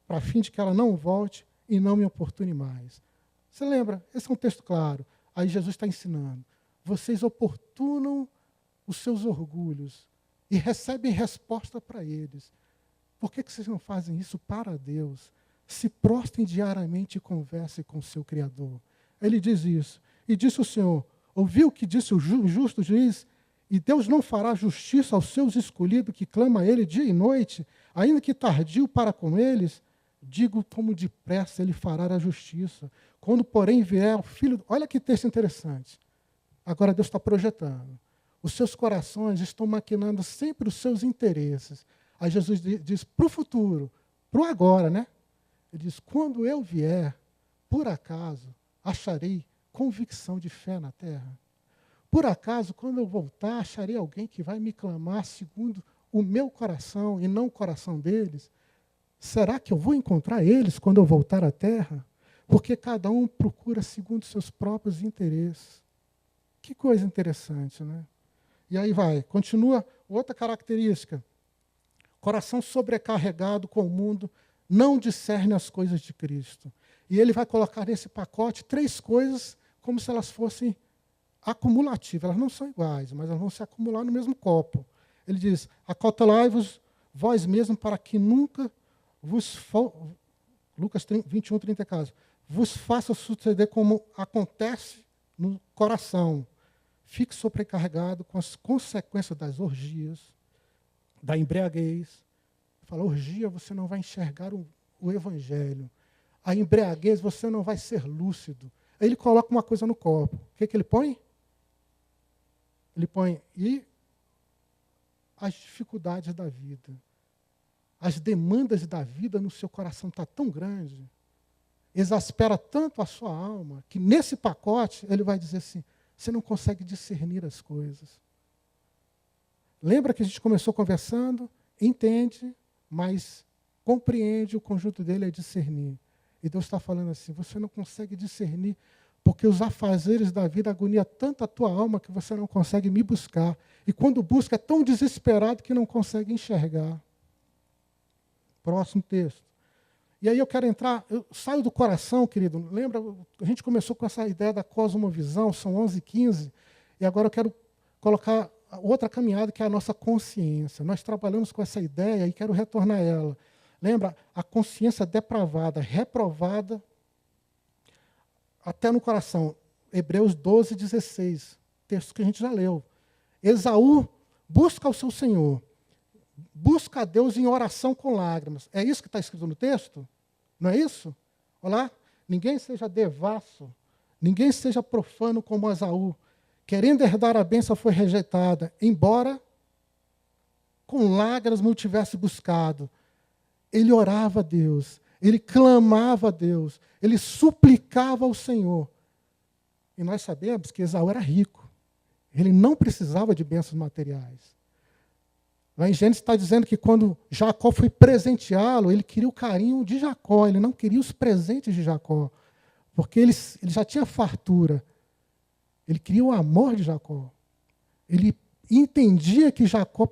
para fim de que ela não volte e não me importune mais. Você lembra? Esse é um texto claro. Aí Jesus está ensinando. Vocês oportunam os seus orgulhos e recebem resposta para eles. Por que vocês não fazem isso para Deus? Se prostrem diariamente e conversem com o seu Criador. Ele diz isso. E disse o Senhor: ouviu o que disse o justo juiz? E Deus não fará justiça aos seus escolhidos, que clama a Ele dia e noite, ainda que tardio para com eles? Digo como depressa Ele fará a justiça. Quando, porém, vier o Filho... Olha que texto interessante. Agora Deus está projetando. Os seus corações estão maquinando sempre os seus interesses. Aí Jesus diz para o futuro, para o agora, né? Ele diz: quando eu vier, por acaso, acharei convicção de fé na terra? Por acaso, quando eu voltar, acharei alguém que vai me clamar segundo o meu coração e não o coração deles? Será que eu vou encontrar eles quando eu voltar à terra? Porque cada um procura segundo seus próprios interesses. Que coisa interessante, né? E aí vai, continua outra característica. Coração sobrecarregado com o mundo não discerne as coisas de Cristo. E ele vai colocar nesse pacote 3 coisas como se elas fossem acumulativas. Elas não são iguais, mas elas vão se acumular no mesmo copo. Ele diz: acautelai-vos vós mesmos para que nunca vos... Lucas 21, 30 casos. Vos faça suceder como acontece no coração. Fique sobrecarregado com as consequências das orgias, da embriaguez. Fala, orgia, você não vai enxergar o evangelho. A embriaguez, você não vai ser lúcido. Aí ele coloca uma coisa no copo. O que ele põe? Ele põe as dificuldades da vida. As demandas da vida no seu coração estão tão grande, exaspera tanto a sua alma, que nesse pacote ele vai dizer assim: você não consegue discernir as coisas. Lembra que a gente começou conversando? Entende, mas compreende, o conjunto dele é discernir. E Deus está falando assim: você não consegue discernir, porque os afazeres da vida agoniam tanto a tua alma que você não consegue me buscar. E quando busca, é tão desesperado que não consegue enxergar. Próximo texto. E aí eu quero entrar, eu saio do coração, querido. Lembra, a gente começou com essa ideia da cosmovisão, são 11h15, e agora eu quero colocar outra caminhada, que é a nossa consciência. Nós trabalhamos com essa ideia e quero retornar a ela. Lembra, a consciência depravada, reprovada, até no coração. Hebreus 12:16, texto que a gente já leu. Esaú busca o seu Senhor. Busca a Deus em oração com lágrimas. É isso que está escrito no texto? Não é isso? Olha lá. Ninguém seja devasso, ninguém seja profano como Esaú. Querendo herdar a bênção, foi rejeitada, embora com lágrimas não tivesse buscado. Ele orava a Deus, ele clamava a Deus, ele suplicava ao Senhor. E nós sabemos que Esaú era rico. Ele não precisava de bênçãos materiais. Lá em Gênesis está dizendo que quando Jacó foi presenteá-lo, ele queria o carinho de Jacó, ele não queria os presentes de Jacó, porque ele já tinha fartura. Ele queria o amor de Jacó. Ele entendia que Jacó,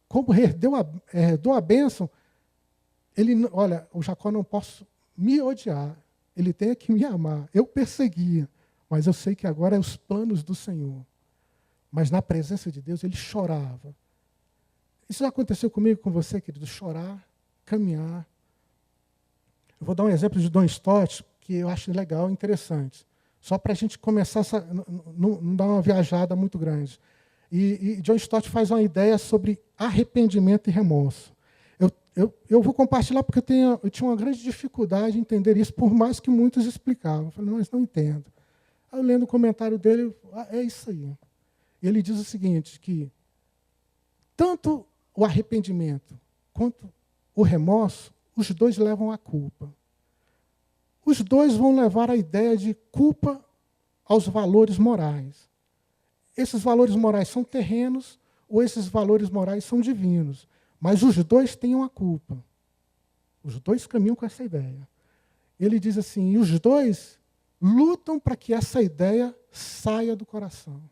como herdou a bênção, olha, o Jacó não posso me odiar, ele tem que me amar. Eu perseguia, mas eu sei que agora é os planos do Senhor. Mas na presença de Deus ele chorava. Isso já aconteceu comigo e com você, querido? Chorar, caminhar. Eu vou dar um exemplo de Don Stott, que eu acho legal e interessante. Só para a gente começar, não dar uma viajada muito grande. E John Stott faz uma ideia sobre arrependimento e remorso. Eu vou compartilhar porque eu tinha uma grande dificuldade em entender isso, por mais que muitos explicavam. Eu falei, mas não entendo. Aí eu lendo o comentário dele, é isso aí. E ele diz o seguinte, que tanto o arrependimento quanto o remorso, os dois levam à culpa. Os dois vão levar a ideia de culpa aos valores morais. Esses valores morais são terrenos, ou esses valores morais são divinos. Mas os dois têm uma culpa. Os dois caminham com essa ideia. Ele diz assim, e os dois lutam para que essa ideia saia do coração.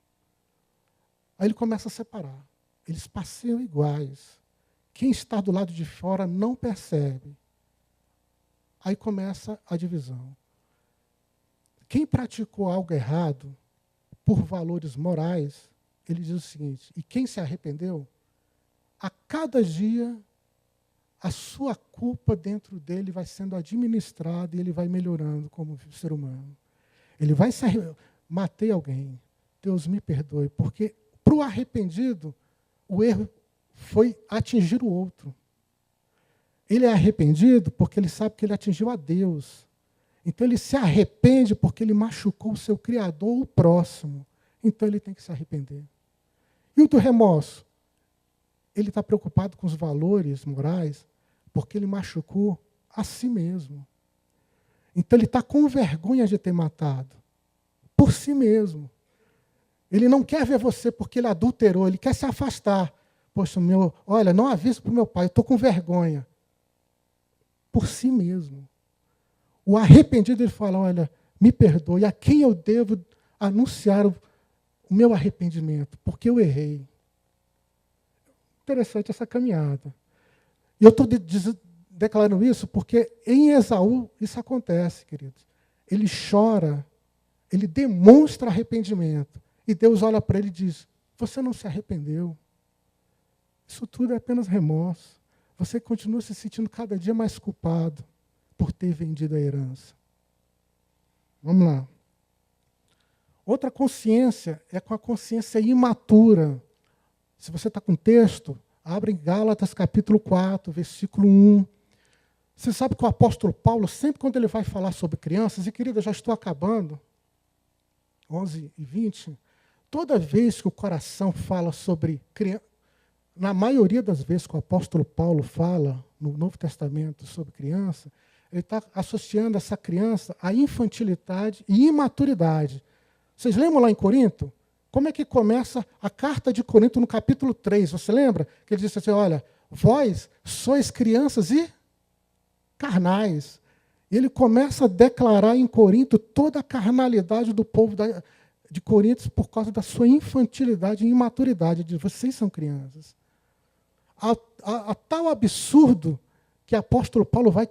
Aí ele começa a separar. Eles passeiam iguais. Quem está do lado de fora não percebe. Aí começa a divisão. Quem praticou algo errado, por valores morais, ele diz o seguinte, e quem se arrependeu, a cada dia a sua culpa dentro dele vai sendo administrada e ele vai melhorando como ser humano. Ele vai se matei alguém, Deus me perdoe, porque para o arrependido, o erro foi atingir o outro. Ele é arrependido porque ele sabe que ele atingiu a Deus. Então ele se arrepende porque ele machucou o seu Criador, o próximo. Então ele tem que se arrepender. E o do remorso? Ele está preocupado com os valores morais porque ele machucou a si mesmo. Então ele está com vergonha de ter matado. Por si mesmo. Ele não quer ver você porque ele adulterou, ele quer se afastar. Poxa, olha, não aviso para o meu pai, eu estou com vergonha. Por si mesmo. O arrependido, ele fala, olha, me perdoe, a quem eu devo anunciar o meu arrependimento? Porque eu errei. Interessante essa caminhada. E eu estou declarando isso porque em Esaú isso acontece, queridos. Ele chora, ele demonstra arrependimento. E Deus olha para ele e diz, você não se arrependeu. Isso tudo é apenas remorso. Você continua se sentindo cada dia mais culpado por ter vendido a herança. Vamos lá. Outra consciência é com a consciência imatura. Se você está com texto, abre em Gálatas capítulo 4, versículo 1. Você sabe que o apóstolo Paulo, sempre quando ele vai falar sobre crianças, e querida, já estou acabando, 11:20, toda vez que o coração fala sobre criança, na maioria das vezes que o apóstolo Paulo fala no Novo Testamento sobre criança, ele está associando essa criança à infantilidade e imaturidade. Vocês lembram lá em Corinto? Como é que começa a carta de Corinto no capítulo 3? Você lembra? Que ele disse assim, olha, vós sois crianças e carnais. E ele começa a declarar em Corinto toda a carnalidade do povo de Corinto por causa da sua infantilidade e imaturidade. Ele diz, vocês são crianças. A tal absurdo que o apóstolo Paulo vai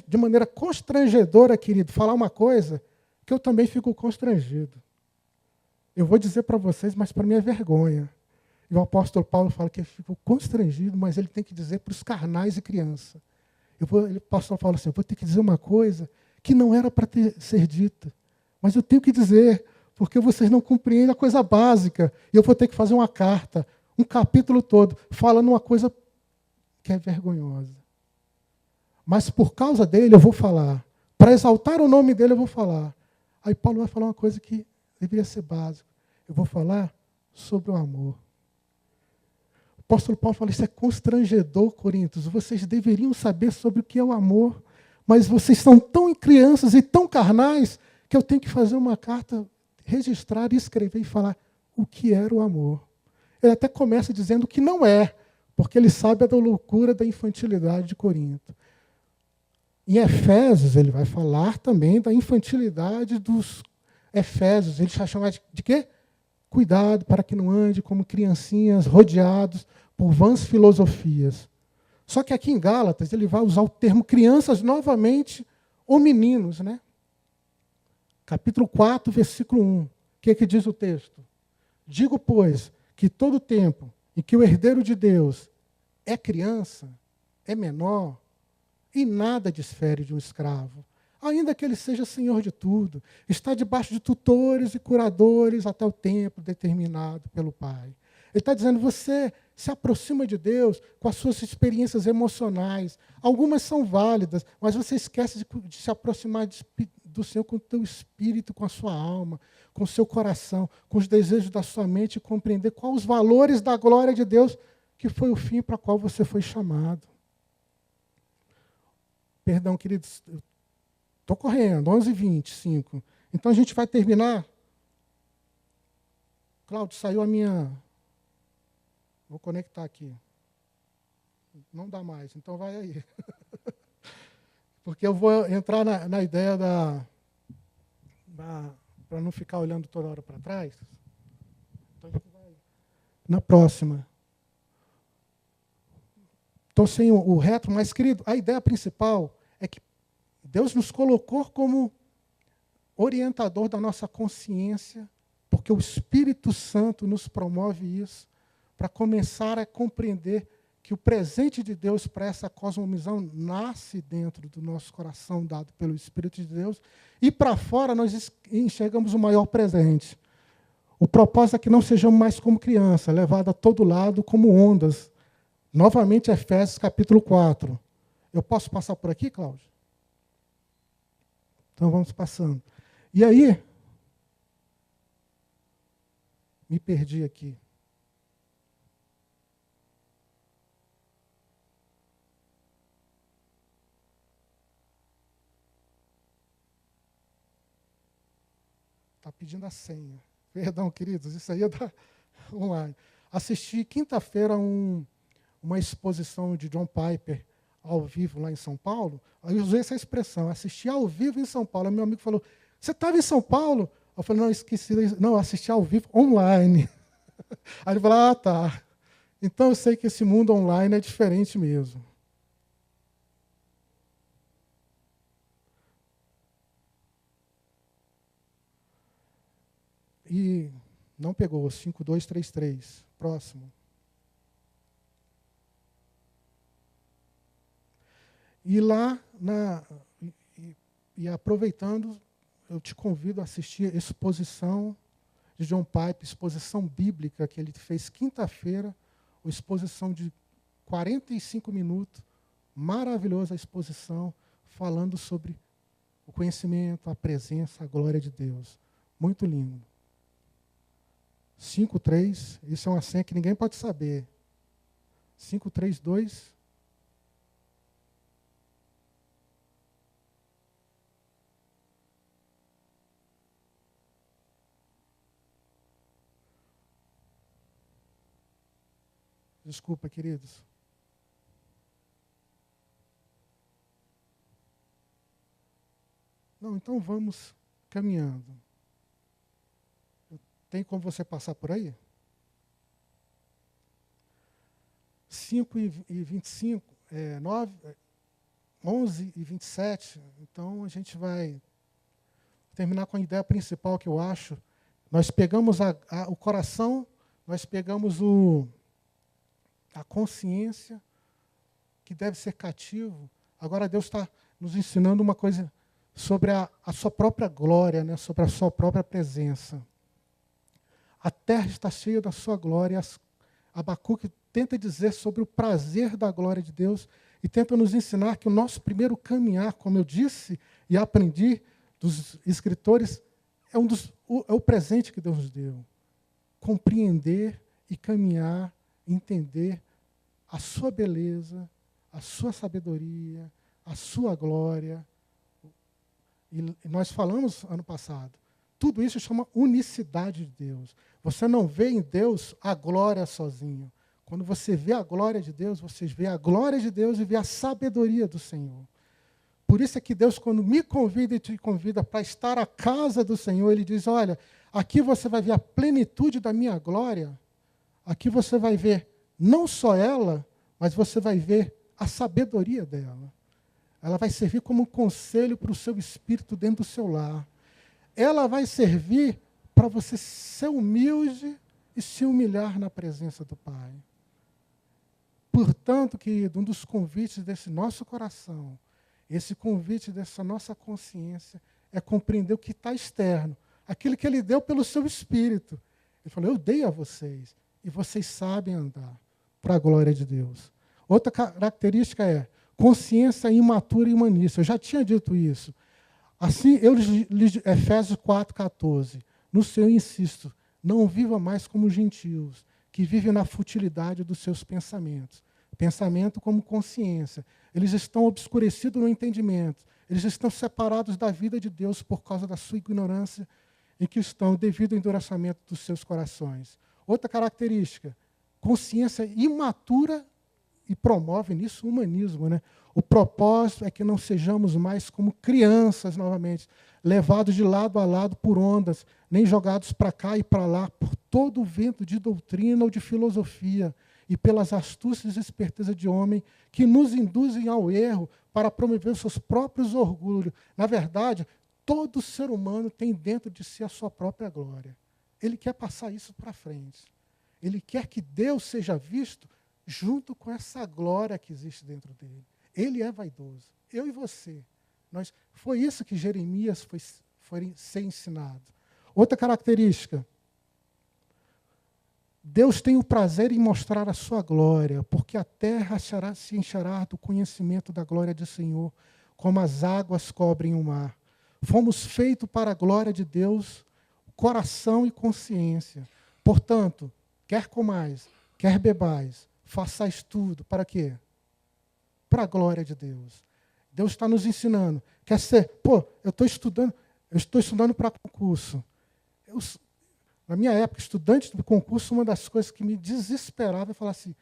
de maneira constrangedora, querido, falar uma coisa que eu também fico constrangido. Eu vou dizer para vocês, mas para mim é vergonha. E o apóstolo Paulo fala que ele ficou constrangido, mas ele tem que dizer para os o criança. O apóstolo fala assim, eu vou ter que dizer uma coisa que não era para ser dita, mas eu tenho que dizer, porque vocês não compreendem a coisa básica, e eu vou ter que fazer uma carta, um capítulo todo, falando uma coisa que é vergonhosa. Mas por causa dele eu vou falar. Para exaltar o nome dele eu vou falar. Aí Paulo vai falar uma coisa que deveria ser básica. Eu vou falar sobre o amor. O apóstolo Paulo fala, isso é constrangedor, Coríntios. Vocês deveriam saber sobre o que é o amor, mas vocês são tão crianças e tão carnais que eu tenho que fazer uma carta, registrar, escrever e falar o que era o amor. Ele até começa dizendo que não é, porque ele sabe da loucura da infantilidade de Corinto. Em Efésios, ele vai falar também da infantilidade dos Efésios. Ele vai chamar de quê? Cuidado para que não ande como criancinhas rodeados por vãs filosofias. Só que aqui em Gálatas, ele vai usar o termo crianças novamente, ou meninos, né? Capítulo 4, versículo 1. O que diz o texto? Digo, pois, que todo tempo em que o herdeiro de Deus é criança, é menor, e nada difere de um escravo, ainda que ele seja senhor de tudo, está debaixo de tutores e curadores até o tempo determinado pelo Pai. Ele está dizendo, você se aproxima de Deus com as suas experiências emocionais. Algumas são válidas, mas você esquece de se aproximar do Senhor com o teu espírito, com a sua alma, com o seu coração, com os desejos da sua mente e compreender quais os valores da glória de Deus, que foi o fim para o qual você foi chamado. Perdão, queridos, estou correndo, 11:25. Então a gente vai terminar. Cláudio, saiu a minha... Vou conectar aqui. Não dá mais, então vai aí. Porque eu vou entrar na ideia para não ficar olhando toda hora para trás. Então a gente vai na próxima. Estou sem o retro, mas, querido, a ideia principal é que Deus nos colocou como orientador da nossa consciência, porque o Espírito Santo nos promove isso, para começar a compreender que o presente de Deus para essa cosmovisão nasce dentro do nosso coração, dado pelo Espírito de Deus, e para fora nós enxergamos o maior presente. O propósito é que não sejamos mais como criança, levado a todo lado como ondas. Novamente, Efésios capítulo 4. Eu posso passar por aqui, Cláudio? Então vamos passando. E aí, me perdi aqui. Está pedindo a senha. Perdão, queridos, isso aí é da online. Assisti quinta-feira uma exposição de John Piper ao vivo lá em São Paulo. Aí eu usei essa expressão, assisti ao vivo em São Paulo. Aí meu amigo falou, você estava em São Paulo? Eu falei, não, esqueci. Não, assisti ao vivo online. Aí ele falou, tá. Então eu sei que esse mundo online é diferente mesmo. E não pegou, 5233. Próximo. E lá, e aproveitando, eu te convido a assistir a exposição de John Piper, exposição bíblica que ele fez quinta-feira, uma exposição de 45 minutos, maravilhosa exposição, falando sobre o conhecimento, a presença, a glória de Deus. Muito lindo. 5.3, isso é uma senha que ninguém pode saber. 5.3.2. Desculpa, queridos. Não, então vamos caminhando. Tem como você passar por aí? 5:25, 11:27. Então a gente vai terminar com a ideia principal que eu acho. Nós pegamos o coração, nós pegamos a consciência, que deve ser cativo. Agora Deus está nos ensinando uma coisa sobre a sua própria glória, né? Sobre a sua própria presença. A terra está cheia da sua glória. Abacuque tenta dizer sobre o prazer da glória de Deus e tenta nos ensinar que o nosso primeiro caminhar, como eu disse e aprendi dos escritores, é o presente que Deus nos deu. Compreender e caminhar, entender a sua beleza, a sua sabedoria, a sua glória. E nós falamos ano passado, tudo isso chama unicidade de Deus. Você não vê em Deus a glória sozinho. Quando você vê a glória de Deus, você vê a glória de Deus e vê a sabedoria do Senhor. Por isso é que Deus, quando me convida e te convida para estar à casa do Senhor, Ele diz, olha, aqui você vai ver a plenitude da minha glória, aqui você vai ver não só ela, mas você vai ver a sabedoria dela. Ela vai servir como um conselho para o seu espírito dentro do seu lar. Ela vai servir para você ser humilde e se humilhar na presença do Pai. Portanto, querido, um dos convites desse nosso coração, esse convite dessa nossa consciência, é compreender o que está externo, aquilo que Ele deu pelo seu espírito. Ele falou, eu dei a vocês, e vocês sabem andar para a glória de Deus. Outra característica é consciência imatura e humanista. Eu já tinha dito isso. Assim, Efésios 4:14, no Senhor insisto, não viva mais como gentios, que vivem na futilidade dos seus pensamentos. Pensamento como consciência. Eles estão obscurecidos no entendimento. Eles estão separados da vida de Deus por causa da sua ignorância em que estão devido ao endurecimento dos seus corações. Outra característica, consciência imatura e promove nisso o humanismo, né? O propósito é que não sejamos mais como crianças novamente, levados de lado a lado por ondas, nem jogados para cá e para lá por todo o vento de doutrina ou de filosofia e pelas astúcias e esperteza de homem que nos induzem ao erro para promover os seus próprios orgulhos. Na verdade, todo ser humano tem dentro de si a sua própria glória. Ele quer passar isso para frente. Ele quer que Deus seja visto junto com essa glória que existe dentro dele. Ele é vaidoso. Eu e você. Foi isso que Jeremias foi ser ensinado. Outra característica. Deus tem o prazer em mostrar a sua glória, porque a terra se encherá do conhecimento da glória do Senhor, como as águas cobrem o mar. Fomos feitos para a glória de Deus, coração e consciência. Portanto, quer comais, quer bebais, façais tudo. Para quê? Para a glória de Deus. Deus está nos ensinando. Quer ser, eu estou estudando para concurso. Na minha época, estudante de concurso, uma das coisas que me desesperava é falar assim,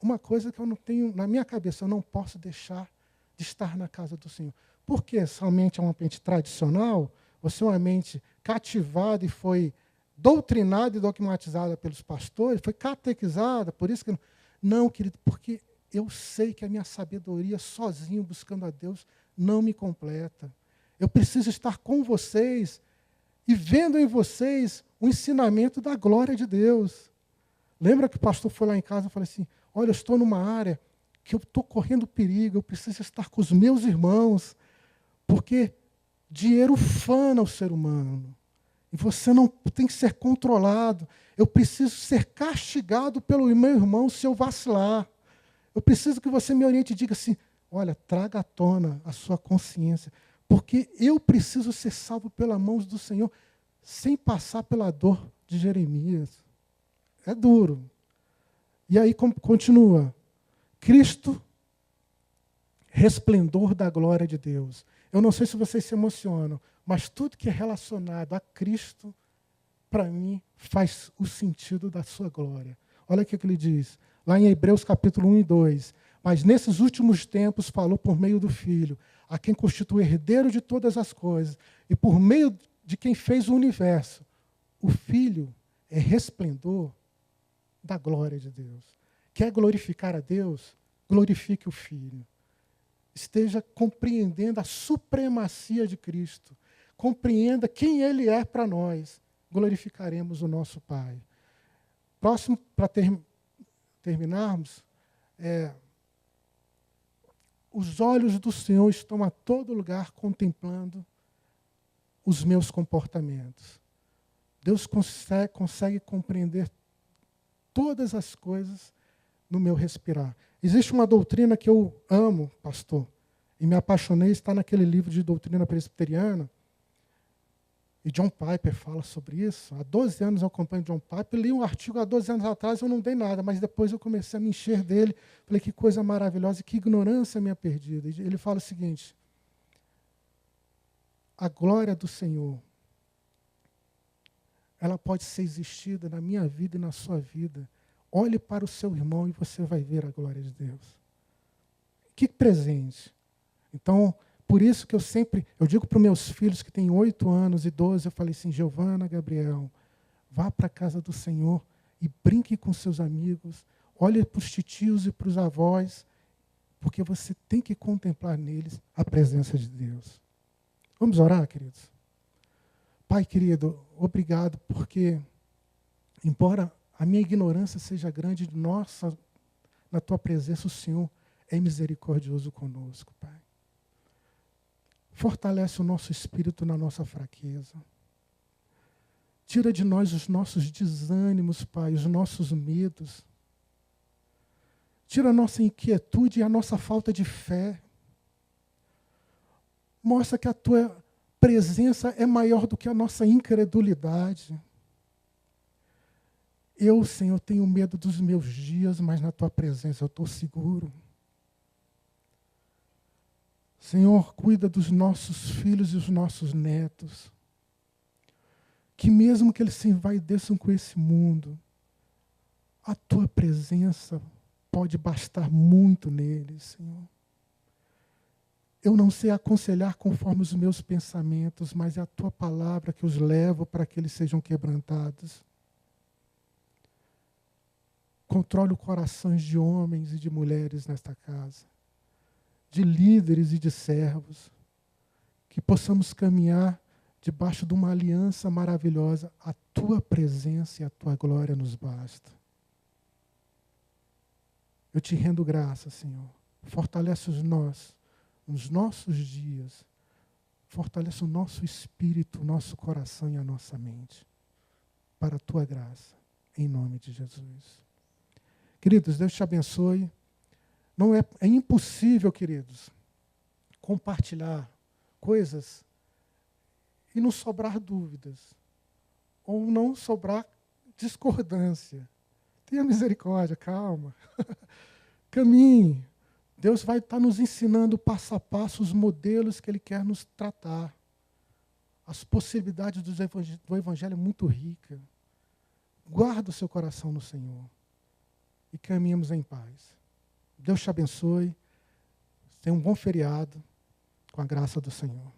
uma coisa que eu não tenho na minha cabeça, eu não posso deixar de estar na casa do Senhor. Porque somente é uma mente tradicional, você é uma mente cativada e foi doutrinada e dogmatizada pelos pastores, foi catequizada, por isso que... Não, querido, porque eu sei que a minha sabedoria sozinho, buscando a Deus, não me completa. Eu preciso estar com vocês e vendo em vocês o ensinamento da glória de Deus. Lembra que o pastor foi lá em casa e falou assim, olha, eu estou numa área que eu estou correndo perigo, eu preciso estar com os meus irmãos, porque dinheiro ufana o ser humano. E você não tem que ser controlado. Eu preciso ser castigado pelo meu irmão se eu vacilar. Eu preciso que você me oriente e diga assim, olha, traga à tona a sua consciência, porque eu preciso ser salvo pelas mãos do Senhor, sem passar pela dor de Jeremias. É duro. E aí continua. Cristo, resplendor da glória de Deus. Eu não sei se vocês se emocionam, mas tudo que é relacionado a Cristo, para mim, faz o sentido da sua glória. Olha o que ele diz, lá em Hebreus capítulo 1 e 2. Mas nesses últimos tempos falou por meio do Filho, a quem constitui herdeiro de todas as coisas, e por meio de quem fez o universo. O Filho é resplendor da glória de Deus. Quer glorificar a Deus? Glorifique o Filho. Esteja compreendendo a supremacia de Cristo. Compreenda quem Ele é para nós. Glorificaremos o nosso Pai. Próximo, para terminarmos, os olhos do Senhor estão a todo lugar contemplando os meus comportamentos. Deus consegue compreender todas as coisas no meu respirar. Existe uma doutrina que eu amo, pastor, e me apaixonei, está naquele livro de doutrina presbiteriana, e John Piper fala sobre isso. Há 12 anos eu acompanho John Piper, li um artigo há 12 anos atrás, eu não dei nada, mas depois eu comecei a me encher dele, falei, que coisa maravilhosa, que ignorância minha perdida. E ele fala o seguinte, a glória do Senhor, ela pode ser existida na minha vida e na sua vida. Olhe para o seu irmão e você vai ver a glória de Deus. Que presente. Então, por isso que eu digo para os meus filhos que têm 8 anos e 12, eu falei assim, Giovana, Gabriel, vá para a casa do Senhor e brinque com seus amigos, olhe para os titios e para os avós, porque você tem que contemplar neles a presença de Deus. Vamos orar, queridos? Pai querido, obrigado, porque, embora a minha ignorância seja grande, na tua presença o Senhor é misericordioso conosco, Pai. Fortalece o nosso espírito na nossa fraqueza. Tira de nós os nossos desânimos, Pai, os nossos medos. Tira a nossa inquietude e a nossa falta de fé. Mostra que a tua presença é maior do que a nossa incredulidade. Eu, Senhor, tenho medo dos meus dias, mas na tua presença eu estou seguro. Senhor, cuida dos nossos filhos e os nossos netos. Que mesmo que eles se envaideçam com esse mundo, A tua presença pode bastar muito neles, Senhor. Eu não sei aconselhar conforme os meus pensamentos, mas é a tua palavra que os leva para que eles sejam quebrantados. Controle os corações de homens e de mulheres nesta casa, de líderes e de servos, que possamos caminhar debaixo de uma aliança maravilhosa. A tua presença e a tua glória nos basta. Eu te rendo graça, Senhor. Fortalece nos nossos dias. Fortalece o nosso espírito, o nosso coração e a nossa mente. Para a tua graça, em nome de Jesus. Queridos, Deus te abençoe. É impossível, queridos, compartilhar coisas e não sobrar dúvidas, ou não sobrar discordância. Tenha misericórdia, calma. Caminhe. Deus vai estar nos ensinando passo a passo os modelos que Ele quer nos tratar. As possibilidades do Evangelho é muito rica. Guarda o seu coração no Senhor e caminhemos em paz. Deus te abençoe. Tenha um bom feriado com a graça do Senhor.